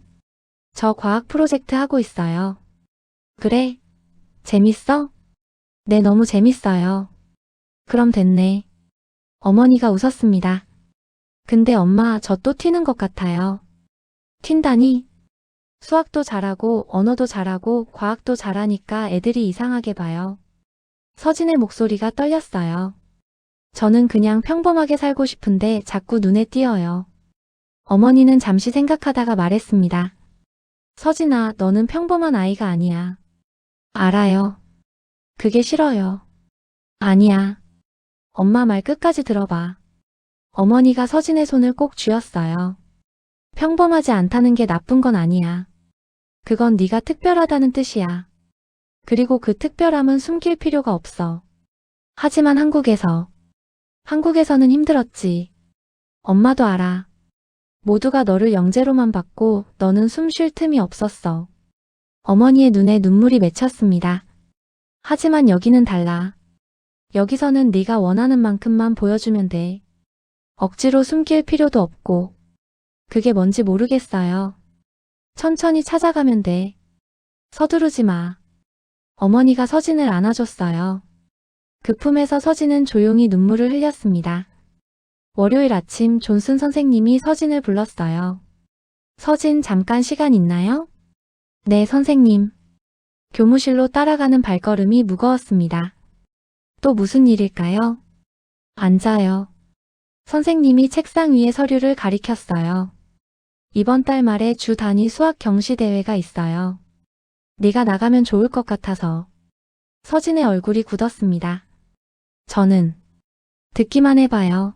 저 과학 프로젝트 하고 있어요. 그래? 재밌어? 네, 너무 재밌어요. 그럼 됐네. 어머니가 웃었습니다. 근데 엄마, 저 또 튀는 것 같아요. 튄다니? 수학도 잘하고 언어도 잘하고 과학도 잘하니까 애들이 이상하게 봐요. 서진의 목소리가 떨렸어요. 저는 그냥 평범하게 살고 싶은데 자꾸 눈에 띄어요. 어머니는 잠시 생각하다가 말했습니다. 서진아, 너는 평범한 아이가 아니야. 알아요. 그게 싫어요. 아니야. 엄마 말 끝까지 들어봐. 어머니가 서진의 손을 꼭 쥐었어요. 평범하지 않다는 게 나쁜 건 아니야. 그건 네가 특별하다는 뜻이야. 그리고 그 특별함은 숨길 필요가 없어. 하지만 한국에서는 힘들었지. 엄마도 알아. 모두가 너를 영재로만 봤고 너는 숨 쉴 틈이 없었어. 어머니의 눈에 눈물이 맺혔습니다. 하지만 여기는 달라. 여기서는 네가 원하는 만큼만 보여주면 돼. 억지로 숨길 필요도 없고. 그게 뭔지 모르겠어요. 천천히 찾아가면 돼. 서두르지 마. 어머니가 서진을 안아줬어요. 그 품에서 서진은 조용히 눈물을 흘렸습니다. 월요일 아침 존슨 선생님이 서진을 불렀어요. 서진, 잠깐 시간 있나요? 네, 선생님. 교무실로 따라가는 발걸음이 무거웠습니다. 또 무슨 일일까요? 앉아요. 선생님이 책상 위에 서류를 가리켰어요. 이번 달 말에 주 단위 수학 경시 대회가 있어요. 네가 나가면 좋을 것 같아서. 서진의 얼굴이 굳었습니다. 저는 듣기만 해봐요.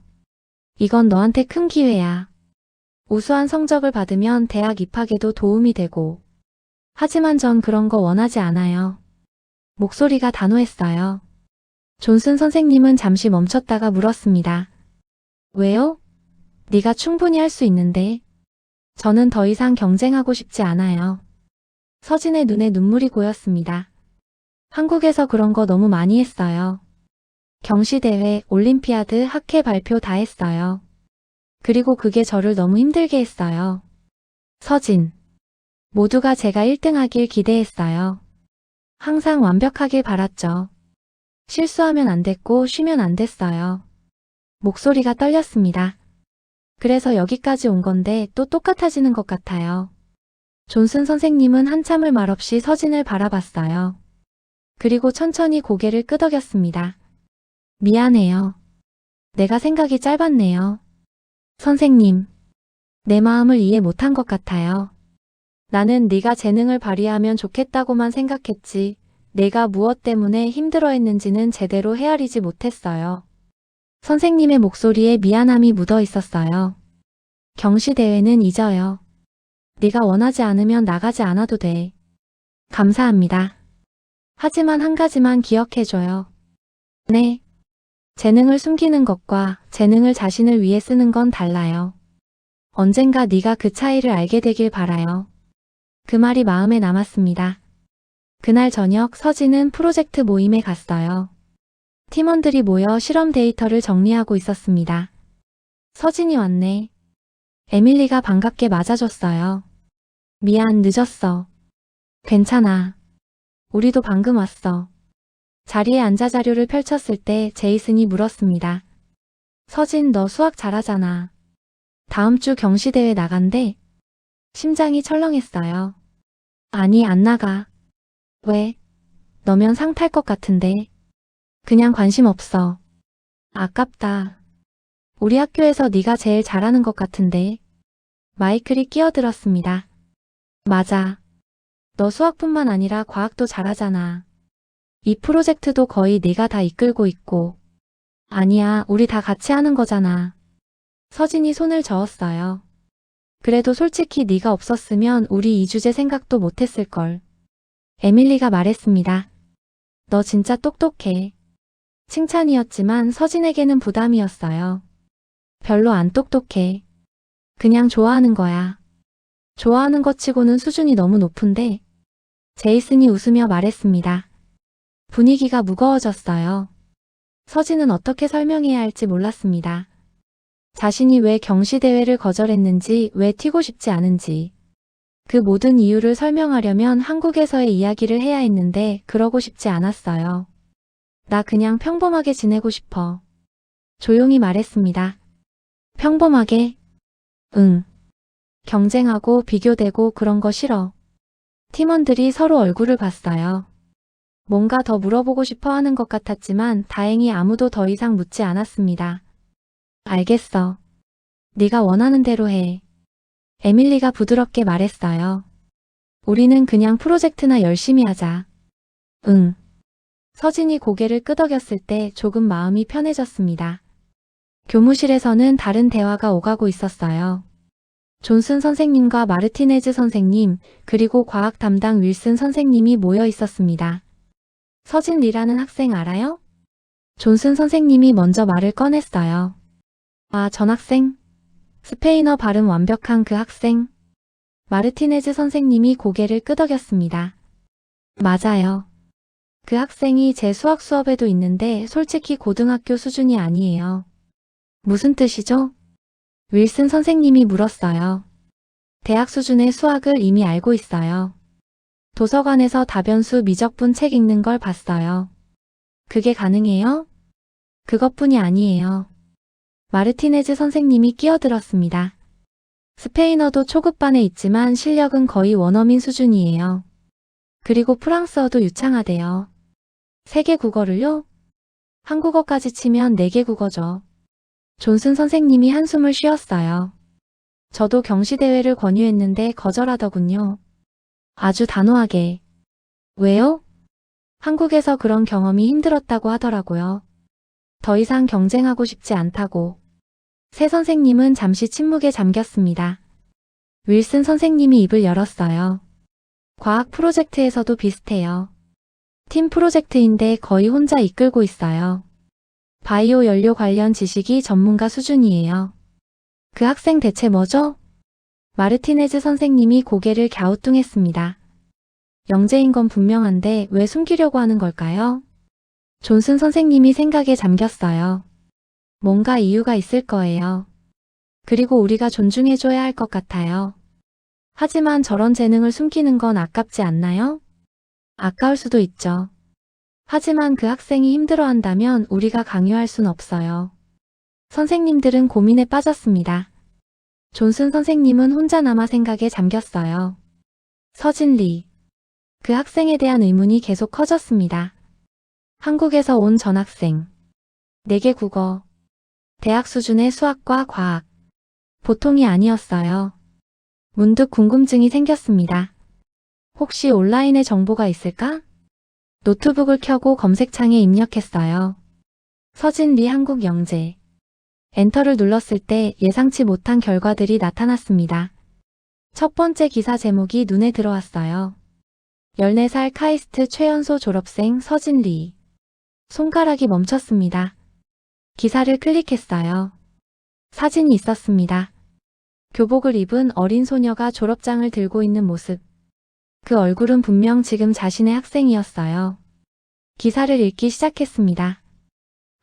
이건 너한테 큰 기회야. 우수한 성적을 받으면 대학 입학에도 도움이 되고. 하지만 전 그런 거 원하지 않아요. 목소리가 단호했어요. 존슨 선생님은 잠시 멈췄다가 물었습니다. 왜요? 네가 충분히 할 수 있는데. 저는 더 이상 경쟁하고 싶지 않아요. 서진의 눈에 눈물이 고였습니다. 한국에서 그런 거 너무 많이 했어요. 경시대회, 올림피아드, 학회 발표 다 했어요. 그리고 그게 저를 너무 힘들게 했어요. 서진. 모두가 제가 1등 하길 기대했어요. 항상 완벽하길 바랐죠. 실수하면 안 됐고 쉬면 안 됐어요. 목소리가 떨렸습니다. 그래서 여기까지 온 건데 또 똑같아지는 것 같아요. 존슨 선생님은 한참을 말없이 서진을 바라봤어요. 그리고 천천히 고개를 끄덕였습니다. 미안해요. 내가 생각이 짧았네요. 선생님, 내 마음을 이해 못한 것 같아요. 나는 네가 재능을 발휘하면 좋겠다고만 생각했지, 내가 무엇 때문에 힘들어했는지는 제대로 헤아리지 못했어요. 선생님의 목소리에 미안함이 묻어 있었어요. 경시대회는 잊어요. 네가 원하지 않으면 나가지 않아도 돼. 감사합니다. 하지만 한 가지만 기억해줘요. 네. 재능을 숨기는 것과 재능을 자신을 위해 쓰는 건 달라요. 언젠가 네가 그 차이를 알게 되길 바라요. 그 말이 마음에 남았습니다. 그날 저녁 서진은 프로젝트 모임에 갔어요. 팀원들이 모여 실험 데이터를 정리하고 있었습니다. 서진이 왔네. 에밀리가 반갑게 맞아줬어요. 미안, 늦었어. 괜찮아. 우리도 방금 왔어. 자리에 앉아 자료를 펼쳤을 때 제이슨이 물었습니다. 서진, 너 수학 잘하잖아. 다음 주 경시대회 나간대? 심장이 철렁했어요. 아니, 안 나가. 왜? 너면 상 탈 것 같은데. 그냥 관심 없어. 아깝다. 우리 학교에서 네가 제일 잘하는 것 같은데. 마이클이 끼어들었습니다. 맞아. 너 수학뿐만 아니라 과학도 잘하잖아. 이 프로젝트도 거의 네가 다 이끌고 있고. 아니야, 우리 다 같이 하는 거잖아. 서진이 손을 저었어요. 그래도 솔직히 네가 없었으면 우리 이 주제 생각도 못했을걸. 에밀리가 말했습니다. 너 진짜 똑똑해. 칭찬이었지만 서진에게는 부담이었어요. 별로 안 똑똑해. 그냥 좋아하는 거야. 좋아하는 것 치고는 수준이 너무 높은데. 제이슨이 웃으며 말했습니다. 분위기가 무거워졌어요. 서진은 어떻게 설명해야 할지 몰랐습니다. 자신이 왜 경시대회를 거절했는지, 왜 튀고 싶지 않은지. 그 모든 이유를 설명하려면 한국에서의 이야기를 해야 했는데 그러고 싶지 않았어요. 나 그냥 평범하게 지내고 싶어. 조용히 말했습니다. 평범하게? 응. 경쟁하고 비교되고 그런 거 싫어. 팀원들이 서로 얼굴을 봤어요. 뭔가 더 물어보고 싶어 하는 것 같았지만 다행히 아무도 더 이상 묻지 않았습니다. 알겠어. 네가 원하는 대로 해. 에밀리가 부드럽게 말했어요. 우리는 그냥 프로젝트나 열심히 하자. 응. 서진이 고개를 끄덕였을 때 조금 마음이 편해졌습니다. 교무실에서는 다른 대화가 오가고 있었어요. 존슨 선생님과 마르티네즈 선생님, 그리고 과학 담당 윌슨 선생님이 모여 있었습니다. 서진 리라는 학생 알아요? 존슨 선생님이 먼저 말을 꺼냈어요. 아, 전 학생? 스페인어 발음 완벽한 그 학생? 마르티네즈 선생님이 고개를 끄덕였습니다. 맞아요. 그 학생이 제 수학 수업에도 있는데 솔직히 고등학교 수준이 아니에요. 무슨 뜻이죠? 윌슨 선생님이 물었어요. 대학 수준의 수학을 이미 알고 있어요. 도서관에서 다변수 미적분 책 읽는 걸 봤어요. 그게 가능해요? 그것뿐이 아니에요. 마르티네즈 선생님이 끼어들었습니다. 스페인어도 초급반에 있지만 실력은 거의 원어민 수준이에요. 그리고 프랑스어도 유창하대요. 세계 국어를요? 한국어까지 치면 4개 국어죠. 존슨 선생님이 한숨을 쉬었어요. 저도 경시대회를 권유했는데 거절하더군요. 아주 단호하게. 왜요? 한국에서 그런 경험이 힘들었다고 하더라고요. 더 이상 경쟁하고 싶지 않다고. 새 선생님은 잠시 침묵에 잠겼습니다. 윌슨 선생님이 입을 열었어요. 과학 프로젝트에서도 비슷해요. 팀 프로젝트인데 거의 혼자 이끌고 있어요. 바이오 연료 관련 지식이 전문가 수준이에요. 그 학생 대체 뭐죠? 마르티네즈 선생님이 고개를 갸우뚱했습니다. 영재인 건 분명한데 왜 숨기려고 하는 걸까요? 존슨 선생님이 생각에 잠겼어요. 뭔가 이유가 있을 거예요. 그리고 우리가 존중해줘야 할 것 같아요. 하지만 저런 재능을 숨기는 건 아깝지 않나요? 아까울 수도 있죠. 하지만 그 학생이 힘들어한다면 우리가 강요할 순 없어요. 선생님들은 고민에 빠졌습니다. 존슨 선생님은 혼자 남아 생각에 잠겼어요. 서진리. 그 학생에 대한 의문이 계속 커졌습니다. 한국에서 온 전학생. 4개 국어. 대학 수준의 수학과 과학. 보통이 아니었어요. 문득 궁금증이 생겼습니다. 혹시 온라인에 정보가 있을까? 노트북을 켜고 검색창에 입력했어요. 서진리 한국 영재. 엔터를 눌렀을 때 예상치 못한 결과들이 나타났습니다. 첫 번째 기사 제목이 눈에 들어왔어요. 14살 카이스트 최연소 졸업생 서진리. 손가락이 멈췄습니다. 기사를 클릭했어요. 사진이 있었습니다. 교복을 입은 어린 소녀가 졸업장을 들고 있는 모습. 그 얼굴은 분명 지금 자신의 학생이었어요. 기사를 읽기 시작했습니다.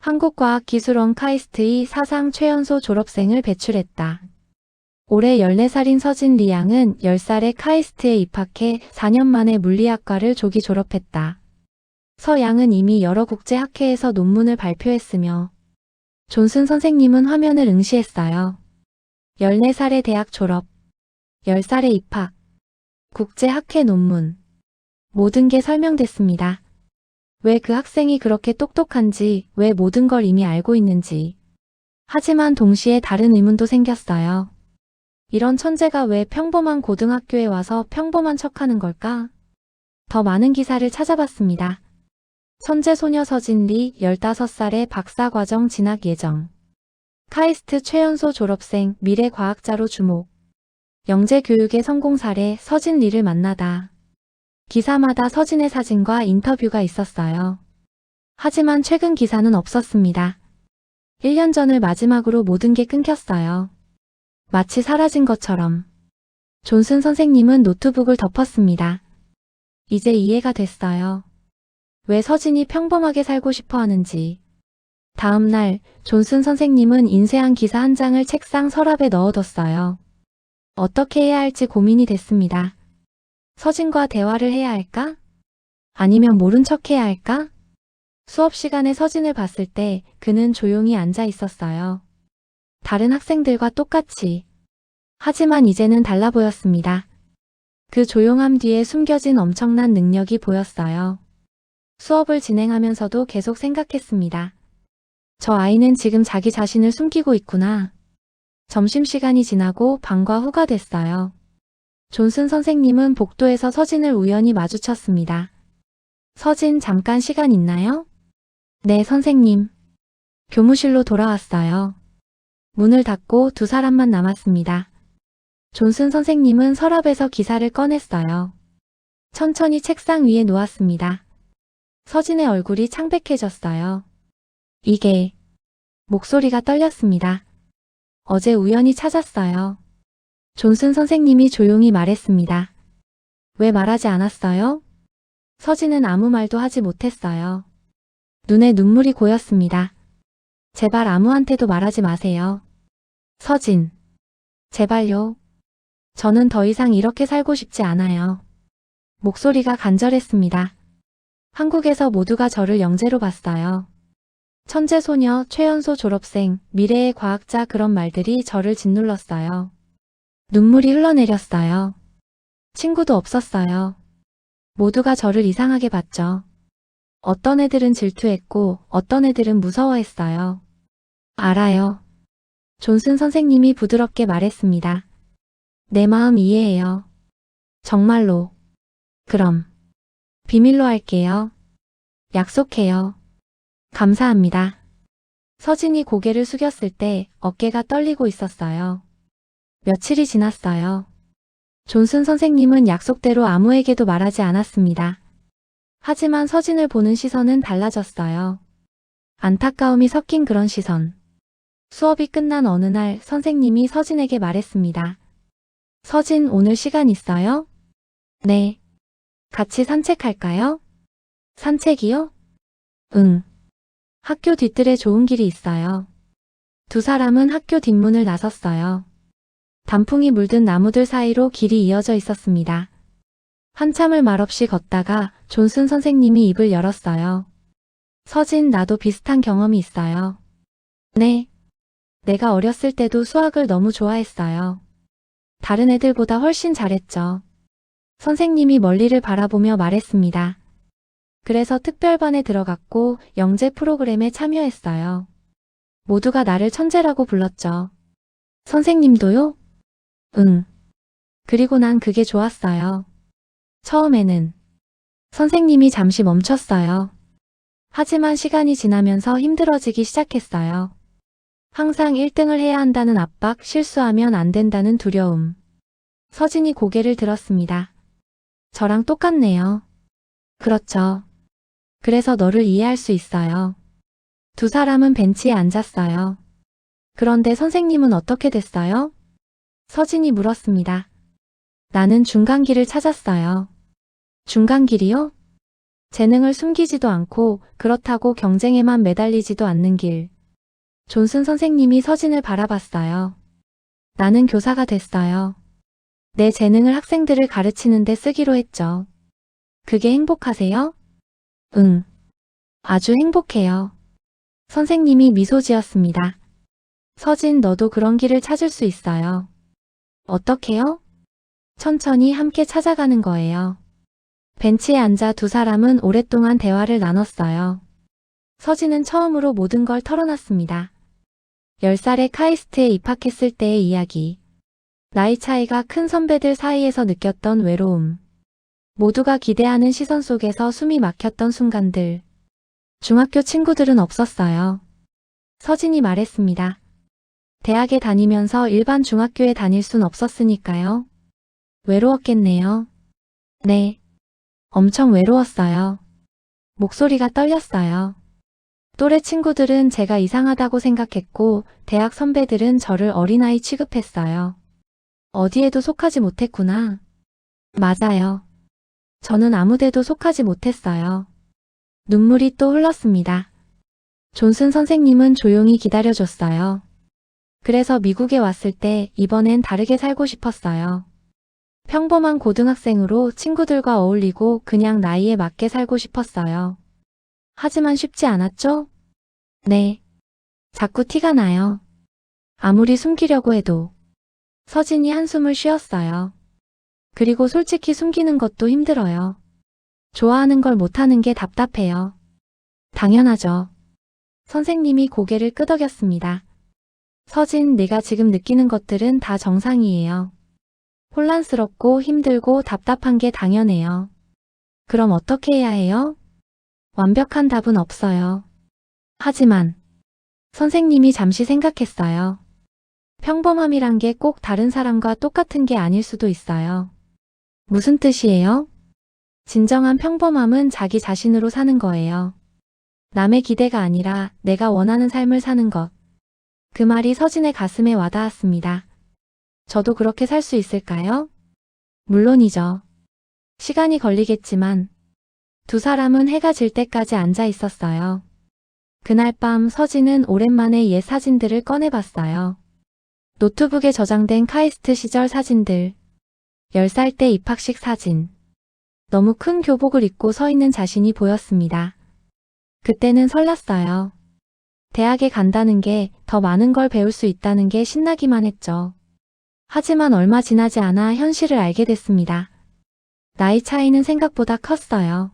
한국과학기술원 카이스트의 사상 최연소 졸업생을 배출했다. 올해 14살인 서진리 양은 10살에 카이스트에 입학해 4년 만에 물리학과를 조기 졸업했다. 서 양은 이미 여러 국제학회에서 논문을 발표했으며 존슨 선생님은 화면을 응시했어요. 14살에 대학 졸업, 10살에 입학, 국제학회 논문. 모든 게 설명됐습니다. 왜 그 학생이 그렇게 똑똑한지, 왜 모든 걸 이미 알고 있는지. 하지만 동시에 다른 의문도 생겼어요. 이런 천재가 왜 평범한 고등학교에 와서 평범한 척하는 걸까? 더 많은 기사를 찾아봤습니다. 천재 소녀 서진리 15살의 박사과정 진학 예정. 카이스트 최연소 졸업생 미래 과학자로 주목. 영재 교육의 성공 사례 서진리를 만나다. 기사마다 서진의 사진과 인터뷰가 있었어요. 하지만 최근 기사는 없었습니다. 1년 전을 마지막으로 모든 게 끊겼어요. 마치 사라진 것처럼. 존슨 선생님은 노트북을 덮었습니다. 이제 이해가 됐어요. 왜 서진이 평범하게 살고 싶어 하는지. 다음 날 존슨 선생님은 인쇄한 기사 한 장을 책상 서랍에 넣어뒀어요. 어떻게 해야 할지 고민이 됐습니다. 서진과 대화를 해야 할까? 아니면 모른 척 해야 할까? 수업 시간에 서진을 봤을 때 그는 조용히 앉아 있었어요. 다른 학생들과 똑같이. 하지만 이제는 달라 보였습니다. 그 조용함 뒤에 숨겨진 엄청난 능력이 보였어요. 수업을 진행하면서도 계속 생각했습니다. 저 아이는 지금 자기 자신을 숨기고 있구나. 점심시간이 지나고 방과 후가 됐어요. 존슨 선생님은 복도에서 서진을 우연히 마주쳤습니다. 서진, 잠깐 시간 있나요? 네, 선생님. 교무실로 돌아왔어요. 문을 닫고 두 사람만 남았습니다. 존슨 선생님은 서랍에서 기사를 꺼냈어요. 천천히 책상 위에 놓았습니다. 서진의 얼굴이 창백해졌어요. 이게... 목소리가 떨렸습니다. 어제 우연히 찾았어요. 존슨 선생님이 조용히 말했습니다. 왜 말하지 않았어요? 서진은 아무 말도 하지 못했어요. 눈에 눈물이 고였습니다. 제발 아무한테도 말하지 마세요. 서진. 제발요. 저는 더 이상 이렇게 살고 싶지 않아요. 목소리가 간절했습니다. 한국에서 모두가 저를 영재로 봤어요. 천재소녀, 최연소 졸업생, 미래의 과학자 그런 말들이 저를 짓눌렀어요. 눈물이 흘러내렸어요. 친구도 없었어요. 모두가 저를 이상하게 봤죠. 어떤 애들은 질투했고 어떤 애들은 무서워했어요. 알아요. 존슨 선생님이 부드럽게 말했습니다. 내 마음 이해해요. 정말로. 그럼 비밀로 할게요. 약속해요. 감사합니다. 서진이 고개를 숙였을 때 어깨가 떨리고 있었어요. 며칠이 지났어요. 존슨 선생님은 약속대로 아무에게도 말하지 않았습니다. 하지만 서진을 보는 시선은 달라졌어요. 안타까움이 섞인 그런 시선. 수업이 끝난 어느 날 선생님이 서진에게 말했습니다. 서진, 오늘 시간 있어요? 네. 같이 산책할까요? 산책이요? 응. 학교 뒤뜰에 좋은 길이 있어요. 두 사람은 학교 뒷문을 나섰어요. 단풍이 물든 나무들 사이로 길이 이어져 있었습니다. 한참을 말없이 걷다가 존슨 선생님이 입을 열었어요. 서진, 나도 비슷한 경험이 있어요. 네. 내가 어렸을 때도 수학을 너무 좋아했어요. 다른 애들보다 훨씬 잘했죠. 선생님이 멀리를 바라보며 말했습니다. 그래서 특별반에 들어갔고 영재 프로그램에 참여했어요. 모두가 나를 천재라고 불렀죠. 선생님도요? 응. 그리고 난 그게 좋았어요. 처음에는. 선생님이 잠시 멈췄어요. 하지만 시간이 지나면서 힘들어지기 시작했어요. 항상 1등을 해야 한다는 압박, 실수하면 안 된다는 두려움. 서진이 고개를 들었습니다. 저랑 똑같네요. 그렇죠. 그래서 너를 이해할 수 있어요. 두 사람은 벤치에 앉았어요. 그런데 선생님은 어떻게 됐어요? 서진이 물었습니다. 나는 중간길을 찾았어요. 중간길이요? 재능을 숨기지도 않고 그렇다고 경쟁에만 매달리지도 않는 길. 존슨 선생님이 서진을 바라봤어요. 나는 교사가 됐어요. 내 재능을 학생들을 가르치는 데 쓰기로 했죠. 그게 행복하세요? 응. 아주 행복해요. 선생님이 미소 지었습니다. 서진, 너도 그런 길을 찾을 수 있어요. 어떻게요? 천천히 함께 찾아가는 거예요. 벤치에 앉아 두 사람은 오랫동안 대화를 나눴어요. 서진은 처음으로 모든 걸 털어놨습니다. 10살에 카이스트에 입학했을 때의 이야기. 나이 차이가 큰 선배들 사이에서 느꼈던 외로움. 모두가 기대하는 시선 속에서 숨이 막혔던 순간들. 중학교 친구들은 없었어요. 서진이 말했습니다. 대학에 다니면서 일반 중학교에 다닐 순 없었으니까요. 외로웠겠네요. 네. 엄청 외로웠어요. 목소리가 떨렸어요. 또래 친구들은 제가 이상하다고 생각했고 대학 선배들은 저를 어린아이 취급했어요. 어디에도 속하지 못했구나. 맞아요. 저는 아무데도 속하지 못했어요. 눈물이 또 흘렀습니다. 존슨 선생님은 조용히 기다려줬어요. 그래서 미국에 왔을 때 이번엔 다르게 살고 싶었어요. 평범한 고등학생으로 친구들과 어울리고 그냥 나이에 맞게 살고 싶었어요. 하지만 쉽지 않았죠? 네. 자꾸 티가 나요. 아무리 숨기려고 해도. 서진이 한숨을 쉬었어요. 그리고 솔직히 숨기는 것도 힘들어요. 좋아하는 걸 못하는 게 답답해요. 당연하죠. 선생님이 고개를 끄덕였습니다. 서진, 네가 지금 느끼는 것들은 다 정상이에요. 혼란스럽고 힘들고 답답한 게 당연해요. 그럼 어떻게 해야 해요? 완벽한 답은 없어요. 하지만 선생님이 잠시 생각했어요. 평범함이란 게 꼭 다른 사람과 똑같은 게 아닐 수도 있어요. 무슨 뜻이에요? 진정한 평범함은 자기 자신으로 사는 거예요. 남의 기대가 아니라 내가 원하는 삶을 사는 것. 그 말이 서진의 가슴에 와닿았습니다. 저도 그렇게 살 수 있을까요? 물론이죠. 시간이 걸리겠지만 두 사람은 해가 질 때까지 앉아 있었어요. 그날 밤 서진은 오랜만에 옛 사진들을 꺼내봤어요. 노트북에 저장된 카이스트 시절 사진들. 10살 때 입학식 사진. 너무 큰 교복을 입고 서 있는 자신이 보였습니다. 그때는 설렜어요. 대학에 간다는 게 더 많은 걸 배울 수 있다는 게 신나기만 했죠. 하지만 얼마 지나지 않아 현실을 알게 됐습니다. 나이 차이는 생각보다 컸어요.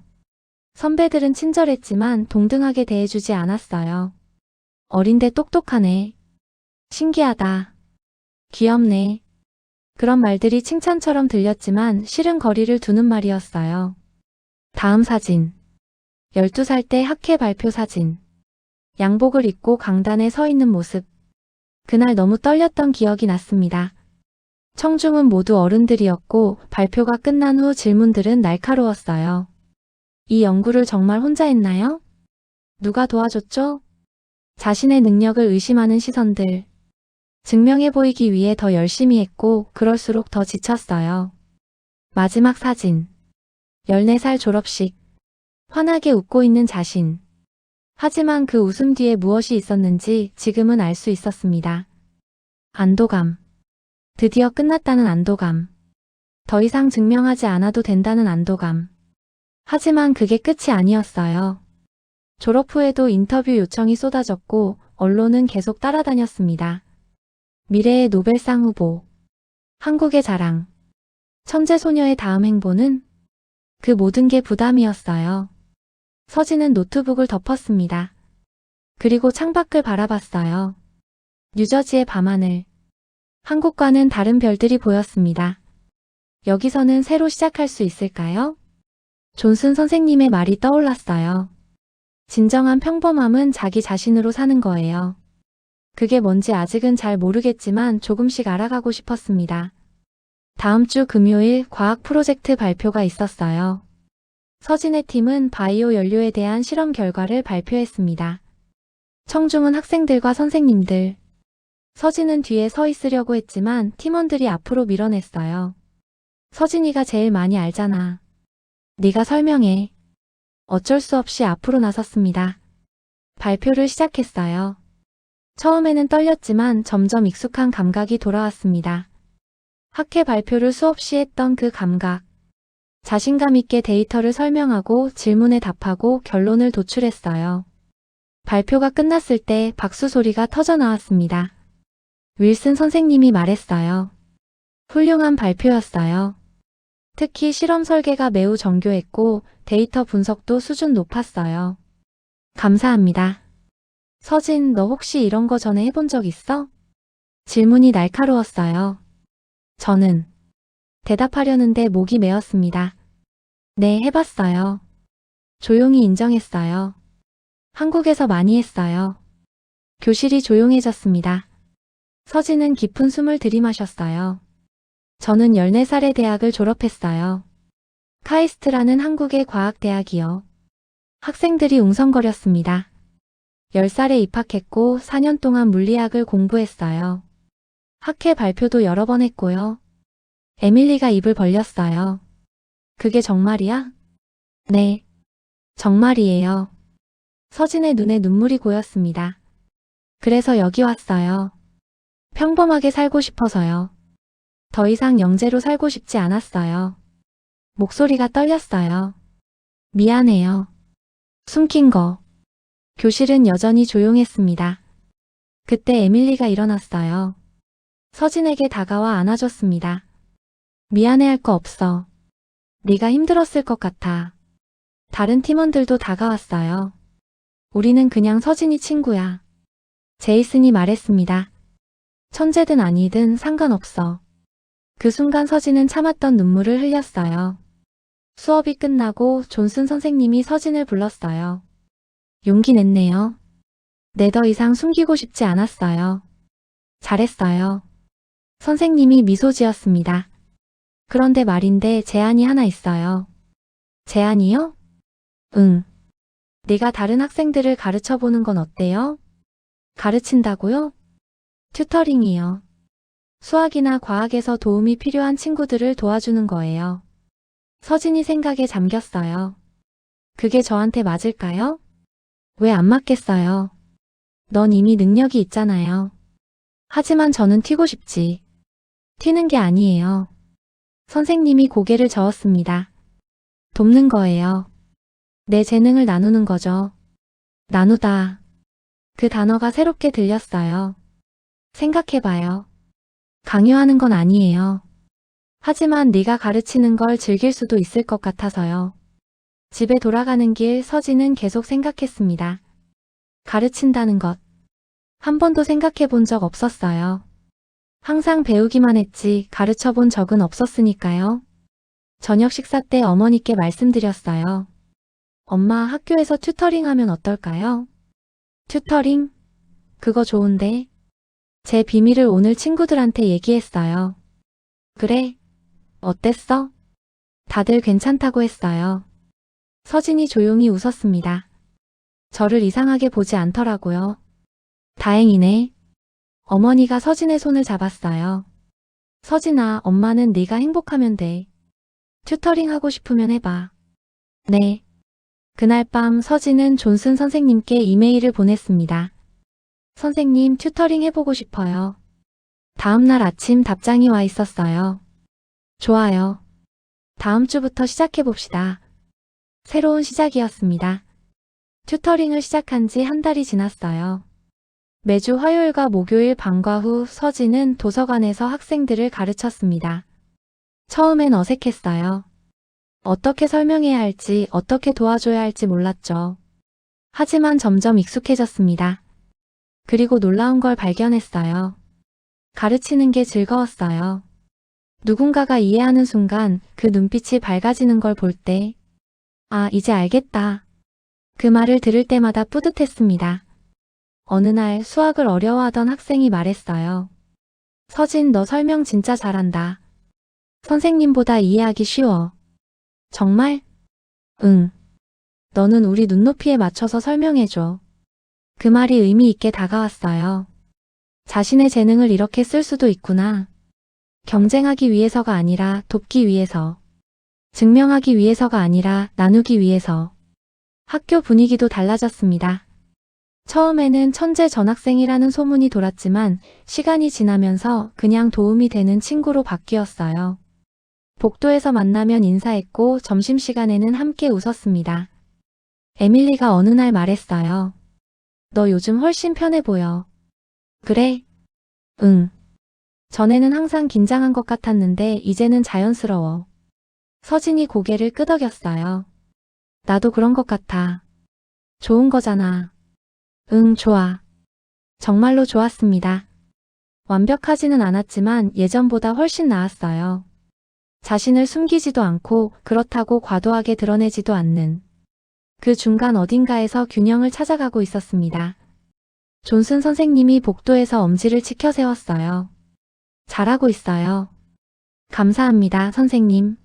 선배들은 친절했지만 동등하게 대해주지 않았어요. 어린데 똑똑하네. 신기하다. 귀엽네. 그런 말들이 칭찬처럼 들렸지만 실은 거리를 두는 말이었어요. 다음 사진. 12살 때 학회 발표 사진. 양복을 입고 강단에 서 있는 모습. 그날 너무 떨렸던 기억이 났습니다. 청중은 모두 어른들이었고 발표가 끝난 후 질문들은 날카로웠어요. 이 연구를 정말 혼자 했나요? 누가 도와줬죠? 자신의 능력을 의심하는 시선들. 증명해 보이기 위해 더 열심히 했고 그럴수록 더 지쳤어요. 마지막 사진. 14살 졸업식. 환하게 웃고 있는 자신. 하지만 그 웃음 뒤에 무엇이 있었는지 지금은 알 수 있었습니다. 안도감. 드디어 끝났다는 안도감. 더 이상 증명하지 않아도 된다는 안도감. 하지만 그게 끝이 아니었어요. 졸업 후에도 인터뷰 요청이 쏟아졌고 언론은 계속 따라다녔습니다. 미래의 노벨상 후보. 한국의 자랑. 천재 소녀의 다음 행보는? 그 모든 게 부담이었어요. 서진은 노트북을 덮었습니다. 그리고 창밖을 바라봤어요. 뉴저지의 밤하늘. 한국과는 다른 별들이 보였습니다. 여기서는 새로 시작할 수 있을까요? 존슨 선생님의 말이 떠올랐어요. 진정한 평범함은 자기 자신으로 사는 거예요. 그게 뭔지 아직은 잘 모르겠지만 조금씩 알아가고 싶었습니다. 다음 주 금요일 과학 프로젝트 발표가 있었어요. 서진의 팀은 바이오 연료에 대한 실험 결과를 발표했습니다. 청중은 학생들과 선생님들. 서진은 뒤에 서 있으려고 했지만 팀원들이 앞으로 밀어냈어요. 서진이가 제일 많이 알잖아. 네가 설명해. 어쩔 수 없이 앞으로 나섰습니다. 발표를 시작했어요. 처음에는 떨렸지만 점점 익숙한 감각이 돌아왔습니다. 학회 발표를 수없이 했던 그 감각. 자신감 있게 데이터를 설명하고 질문에 답하고 결론을 도출했어요. 발표가 끝났을 때 박수 소리가 터져 나왔습니다. 윌슨 선생님이 말했어요. 훌륭한 발표였어요. 특히 실험 설계가 매우 정교했고 데이터 분석도 수준 높았어요. 감사합니다. 서진, 너 혹시 이런 거 전에 해본 적 있어? 질문이 날카로웠어요. 저는 대답하려는데 목이 메었습니다. 네, 해봤어요. 조용히 인정했어요. 한국에서 많이 했어요. 교실이 조용해졌습니다. 서진은 깊은 숨을 들이마셨어요. 저는 14살에 대학을 졸업했어요. 카이스트라는 한국의 과학대학이요. 학생들이 웅성거렸습니다. 10살에 입학했고 4년 동안 물리학을 공부했어요. 학회 발표도 여러 번 했고요. 에밀리가 입을 벌렸어요. 그게 정말이야? 네. 정말이에요. 서진의 눈에 눈물이 고였습니다. 그래서 여기 왔어요. 평범하게 살고 싶어서요. 더 이상 영재로 살고 싶지 않았어요. 목소리가 떨렸어요. 미안해요. 숨긴 거. 교실은 여전히 조용했습니다. 그때 에밀리가 일어났어요. 서진에게 다가와 안아줬습니다. 미안해할 거 없어. 네가 힘들었을 것 같아. 다른 팀원들도 다가왔어요. 우리는 그냥 서진이 친구야. 제이슨이 말했습니다. 천재든 아니든 상관없어. 그 순간 서진은 참았던 눈물을 흘렸어요. 수업이 끝나고 존슨 선생님이 서진을 불렀어요. 용기 냈네요. 네, 더 이상 숨기고 싶지 않았어요. 잘했어요. 선생님이 미소 지었습니다. 그런데 말인데 제안이 하나 있어요. 제안이요? 응. 네가 다른 학생들을 가르쳐보는 건 어때요? 가르친다고요? 튜터링이요. 수학이나 과학에서 도움이 필요한 친구들을 도와주는 거예요. 서진이 생각에 잠겼어요. 그게 저한테 맞을까요? 왜 안 맞겠어요? 넌 이미 능력이 있잖아요. 하지만 저는 튀고 싶지. 튀는 게 아니에요. 선생님이 고개를 저었습니다. 돕는 거예요. 내 재능을 나누는 거죠. 나누다. 그 단어가 새롭게 들렸어요. 생각해봐요. 강요하는 건 아니에요. 하지만 네가 가르치는 걸 즐길 수도 있을 것 같아서요. 집에 돌아가는 길 서진은 계속 생각했습니다. 가르친다는 것. 한 번도 생각해 본 적 없었어요. 항상 배우기만 했지 가르쳐 본 적은 없었으니까요. 저녁 식사 때 어머니께 말씀드렸어요. 엄마, 학교에서 튜터링 하면 어떨까요? 튜터링? 그거 좋은데. 제 비밀을 오늘 친구들한테 얘기했어요. 그래? 어땠어? 다들 괜찮다고 했어요. 서진이 조용히 웃었습니다. 저를 이상하게 보지 않더라고요. 다행이네. 어머니가 서진의 손을 잡았어요. 서진아, 엄마는 네가 행복하면 돼. 튜터링 하고 싶으면 해봐. 네. 그날 밤 서진은 존슨 선생님께 이메일을 보냈습니다. 선생님, 튜터링 해보고 싶어요. 다음 날 아침 답장이 와 있었어요. 좋아요. 다음 주부터 시작해봅시다. 새로운 시작이었습니다. 튜터링을 시작한 지 한 달이 지났어요. 매주 화요일과 목요일 방과 후 서진은 도서관에서 학생들을 가르쳤습니다. 처음엔 어색했어요. 어떻게 설명해야 할지, 어떻게 도와줘야 할지 몰랐죠. 하지만 점점 익숙해졌습니다. 그리고 놀라운 걸 발견했어요. 가르치는 게 즐거웠어요. 누군가가 이해하는 순간 그 눈빛이 밝아지는 걸 볼 때, 아, 이제 알겠다. 그 말을 들을 때마다 뿌듯했습니다. 어느 날 수학을 어려워하던 학생이 말했어요. 서진, 너 설명 진짜 잘한다. 선생님보다 이해하기 쉬워. 정말? 응. 너는 우리 눈높이에 맞춰서 설명해줘. 그 말이 의미 있게 다가왔어요. 자신의 재능을 이렇게 쓸 수도 있구나. 경쟁하기 위해서가 아니라 돕기 위해서. 증명하기 위해서가 아니라 나누기 위해서. 학교 분위기도 달라졌습니다. 처음에는 천재 전학생이라는 소문이 돌았지만 시간이 지나면서 그냥 도움이 되는 친구로 바뀌었어요. 복도에서 만나면 인사했고 점심시간에는 함께 웃었습니다. 에밀리가 어느 날 말했어요. 너 요즘 훨씬 편해 보여. 그래? 응. 전에는 항상 긴장한 것 같았는데 이제는 자연스러워. 서진이 고개를 끄덕였어요. 나도 그런 것 같아. 좋은 거잖아. 응, 좋아. 정말로 좋았습니다. 완벽하지는 않았지만 예전보다 훨씬 나았어요. 자신을 숨기지도 않고 그렇다고 과도하게 드러내지도 않는 그 중간 어딘가에서 균형을 찾아가고 있었습니다. 존슨 선생님이 복도에서 엄지를 치켜 세웠어요. 잘하고 있어요. 감사합니다, 선생님.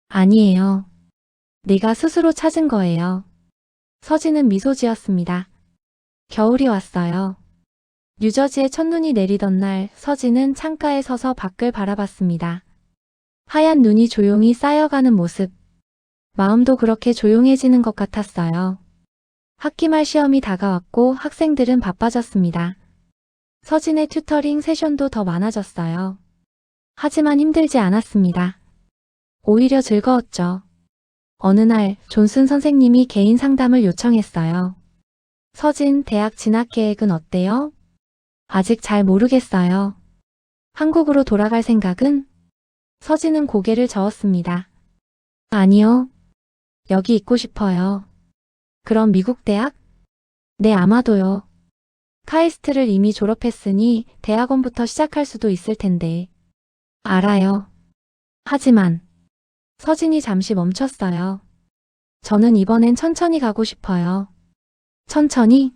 아니에요. 네가 스스로 찾은 거예요. 서진은 미소 지었습니다. 겨울이 왔어요. 뉴저지에 첫눈이 내리던 날 서진은 창가에 서서 밖을 바라봤습니다. 하얀 눈이 조용히 쌓여가는 모습. 마음도 그렇게 조용해지는 것 같았어요. 학기 말 시험이 다가왔고 학생들은 바빠졌습니다. 서진의 튜터링 세션도 더 많아졌어요. 하지만 힘들지 않았습니다. 오히려 즐거웠죠. 어느 날 존슨 선생님이 개인 상담을 요청했어요. 서진, 대학 진학 계획은 어때요? 아직 잘 모르겠어요. 한국으로 돌아갈 생각은? 서진은 고개를 저었습니다. 아니요. 여기 있고 싶어요. 그럼 미국 대학? 네, 아마도요. 카이스트를 이미 졸업했으니 대학원부터 시작할 수도 있을 텐데. 알아요. 하지만 서진이 잠시 멈췄어요. 저는 이번엔 천천히 가고 싶어요. 천천히?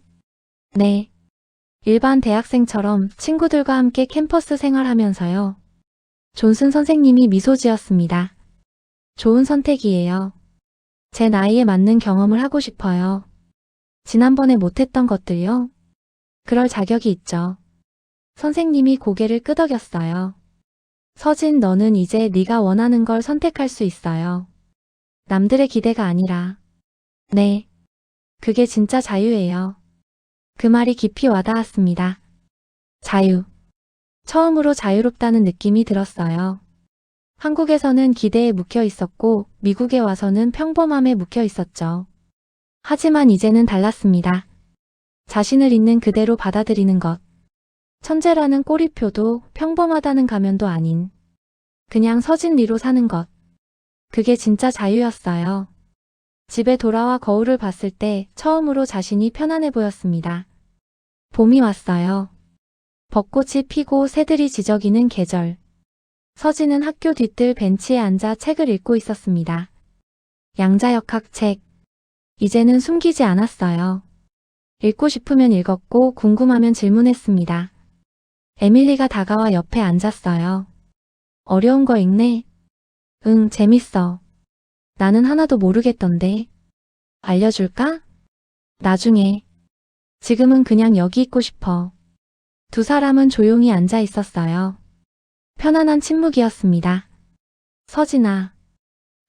네. 일반 대학생처럼 친구들과 함께 캠퍼스 생활하면서요. 존슨 선생님이 미소 지었습니다. 좋은 선택이에요. 제 나이에 맞는 경험을 하고 싶어요. 지난번에 못했던 것들요? 그럴 자격이 있죠. 선생님이 고개를 끄덕였어요. 서진, 너는 이제 네가 원하는 걸 선택할 수 있어요. 남들의 기대가 아니라. 네. 그게 진짜 자유예요. 그 말이 깊이 와닿았습니다. 자유. 처음으로 자유롭다는 느낌이 들었어요. 한국에서는 기대에 묵혀 있었고 미국에 와서는 평범함에 묵혀 있었죠. 하지만 이제는 달랐습니다. 자신을 있는 그대로 받아들이는 것. 천재라는 꼬리표도 평범하다는 가면도 아닌 그냥 서진 리로 사는 것. 그게 진짜 자유였어요. 집에 돌아와 거울을 봤을 때 처음으로 자신이 편안해 보였습니다. 봄이 왔어요. 벚꽃이 피고 새들이 지저귀는 계절. 서진은 학교 뒤뜰 벤치에 앉아 책을 읽고 있었습니다. 양자역학 책. 이제는 숨기지 않았어요. 읽고 싶으면 읽었고 궁금하면 질문했습니다. 에밀리가 다가와 옆에 앉았어요. 어려운 거 읽네? 응, 재밌어. 나는 하나도 모르겠던데. 알려줄까? 나중에. 지금은 그냥 여기 있고 싶어. 두 사람은 조용히 앉아 있었어요. 편안한 침묵이었습니다. 서진아.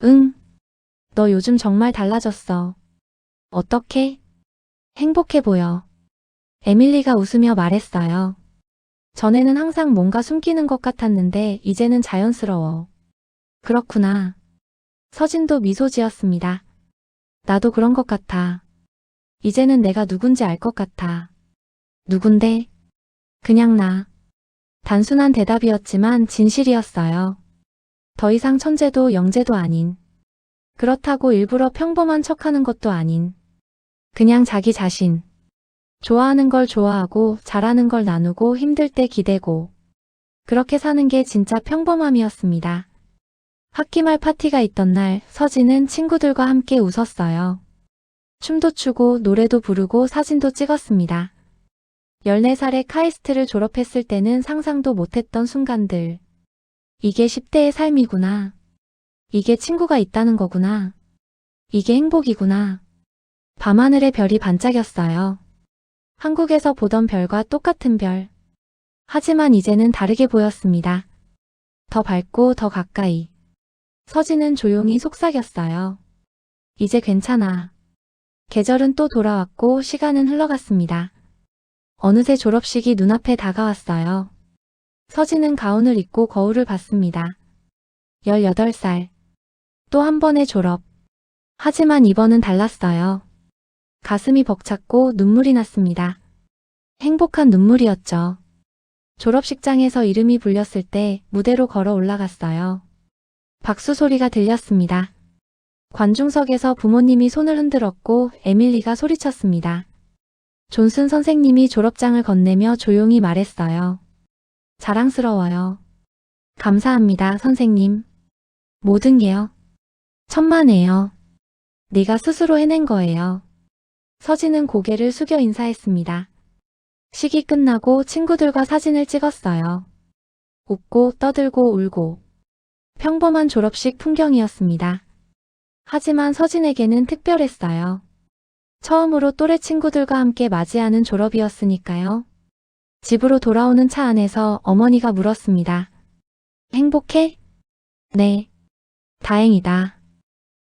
응. 너 요즘 정말 달라졌어. 어떻게? 행복해 보여. 에밀리가 웃으며 말했어요. 전에는 항상 뭔가 숨기는 것 같았는데 이제는 자연스러워. 그렇구나. 서진도 미소 지었습니다. 나도 그런 것 같아. 이제는 내가 누군지 알 것 같아. 누군데? 그냥 나. 단순한 대답이었지만 진실이었어요. 더 이상 천재도 영재도 아닌. 그렇다고 일부러 평범한 척하는 것도 아닌. 그냥 자기 자신. 좋아하는 걸 좋아하고 잘하는 걸 나누고 힘들 때 기대고. 그렇게 사는 게 진짜 평범함이었습니다. 학기말 파티가 있던 날 서진은 친구들과 함께 웃었어요. 춤도 추고 노래도 부르고 사진도 찍었습니다. 14살에 카이스트를 졸업했을 때는 상상도 못했던 순간들. 이게 10대의 삶이구나. 이게 친구가 있다는 거구나. 이게 행복이구나. 밤하늘의 별이 반짝였어요. 한국에서 보던 별과 똑같은 별. 하지만 이제는 다르게 보였습니다. 더 밝고 더 가까이. 서진은 조용히 속삭였어요. 이제 괜찮아. 계절은 또 돌아왔고 시간은 흘러갔습니다. 어느새 졸업식이 눈앞에 다가왔어요. 서진은 가운을 입고 거울을 봤습니다. 18살. 또 한 번의 졸업. 하지만 이번은 달랐어요. 가슴이 벅찼고 눈물이 났습니다. 행복한 눈물이었죠. 졸업식장에서 이름이 불렸을 때 무대로 걸어 올라갔어요. 박수 소리가 들렸습니다. 관중석에서 부모님이 손을 흔들었고 에밀리가 소리쳤습니다. 존슨 선생님이 졸업장을 건네며 조용히 말했어요. 자랑스러워요. 감사합니다, 선생님. 모든 게요. 천만에요. 네가 스스로 해낸 거예요. 서진은 고개를 숙여 인사했습니다. 식이 끝나고 친구들과 사진을 찍었어요. 웃고 떠들고 울고. 평범한 졸업식 풍경이었습니다. 하지만 서진에게는 특별했어요. 처음으로 또래 친구들과 함께 맞이하는 졸업이었으니까요. 집으로 돌아오는 차 안에서 어머니가 물었습니다. 행복해? 네. 다행이다.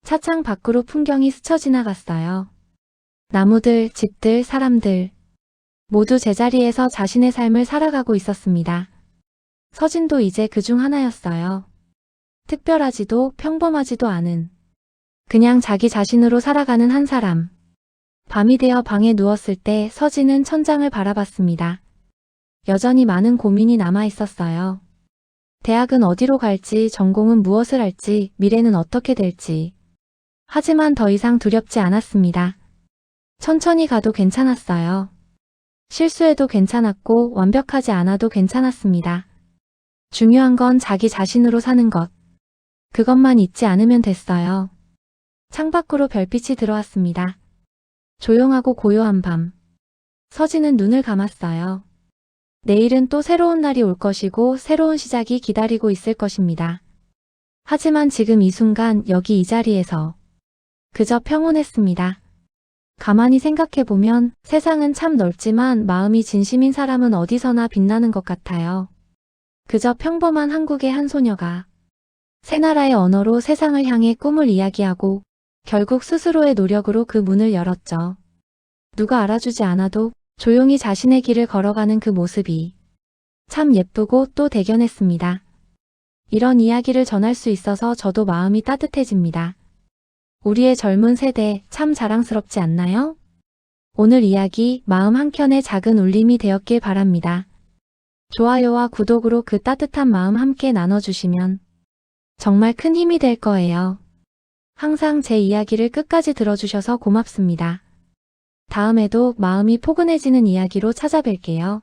차창 밖으로 풍경이 스쳐 지나갔어요. 나무들, 집들, 사람들. 모두 제자리에서 자신의 삶을 살아가고 있었습니다. 서진도 이제 그중 하나였어요. 특별하지도 평범하지도 않은 그냥 자기 자신으로 살아가는 한 사람. 밤이 되어 방에 누웠을 때 서진은 천장을 바라봤습니다. 여전히 많은 고민이 남아 있었어요. 대학은 어디로 갈지, 전공은 무엇을 할지, 미래는 어떻게 될지. 하지만 더 이상 두렵지 않았습니다. 천천히 가도 괜찮았어요. 실수해도 괜찮았고 완벽하지 않아도 괜찮았습니다. 중요한 건 자기 자신으로 사는 것. 그것만 잊지 않으면 됐어요. 창밖으로 별빛이 들어왔습니다. 조용하고 고요한 밤. 서진은 눈을 감았어요. 내일은 또 새로운 날이 올 것이고 새로운 시작이 기다리고 있을 것입니다. 하지만 지금 이 순간 여기 이 자리에서 그저 평온했습니다. 가만히 생각해보면 세상은 참 넓지만 마음이 진심인 사람은 어디서나 빛나는 것 같아요. 그저 평범한 한국의 한 소녀가 새 나라의 언어로 세상을 향해 꿈을 이야기하고 결국 스스로의 노력으로 그 문을 열었죠. 누가 알아주지 않아도 조용히 자신의 길을 걸어가는 그 모습이 참 예쁘고 또 대견했습니다. 이런 이야기를 전할 수 있어서 저도 마음이 따뜻해집니다. 우리의 젊은 세대 참 자랑스럽지 않나요? 오늘 이야기 마음 한켠에 작은 울림이 되었길 바랍니다. 좋아요와 구독으로 그 따뜻한 마음 함께 나눠주시면 정말 큰 힘이 될 거예요. 항상 제 이야기를 끝까지 들어주셔서 고맙습니다. 다음에도 마음이 포근해지는 이야기로 찾아뵐게요.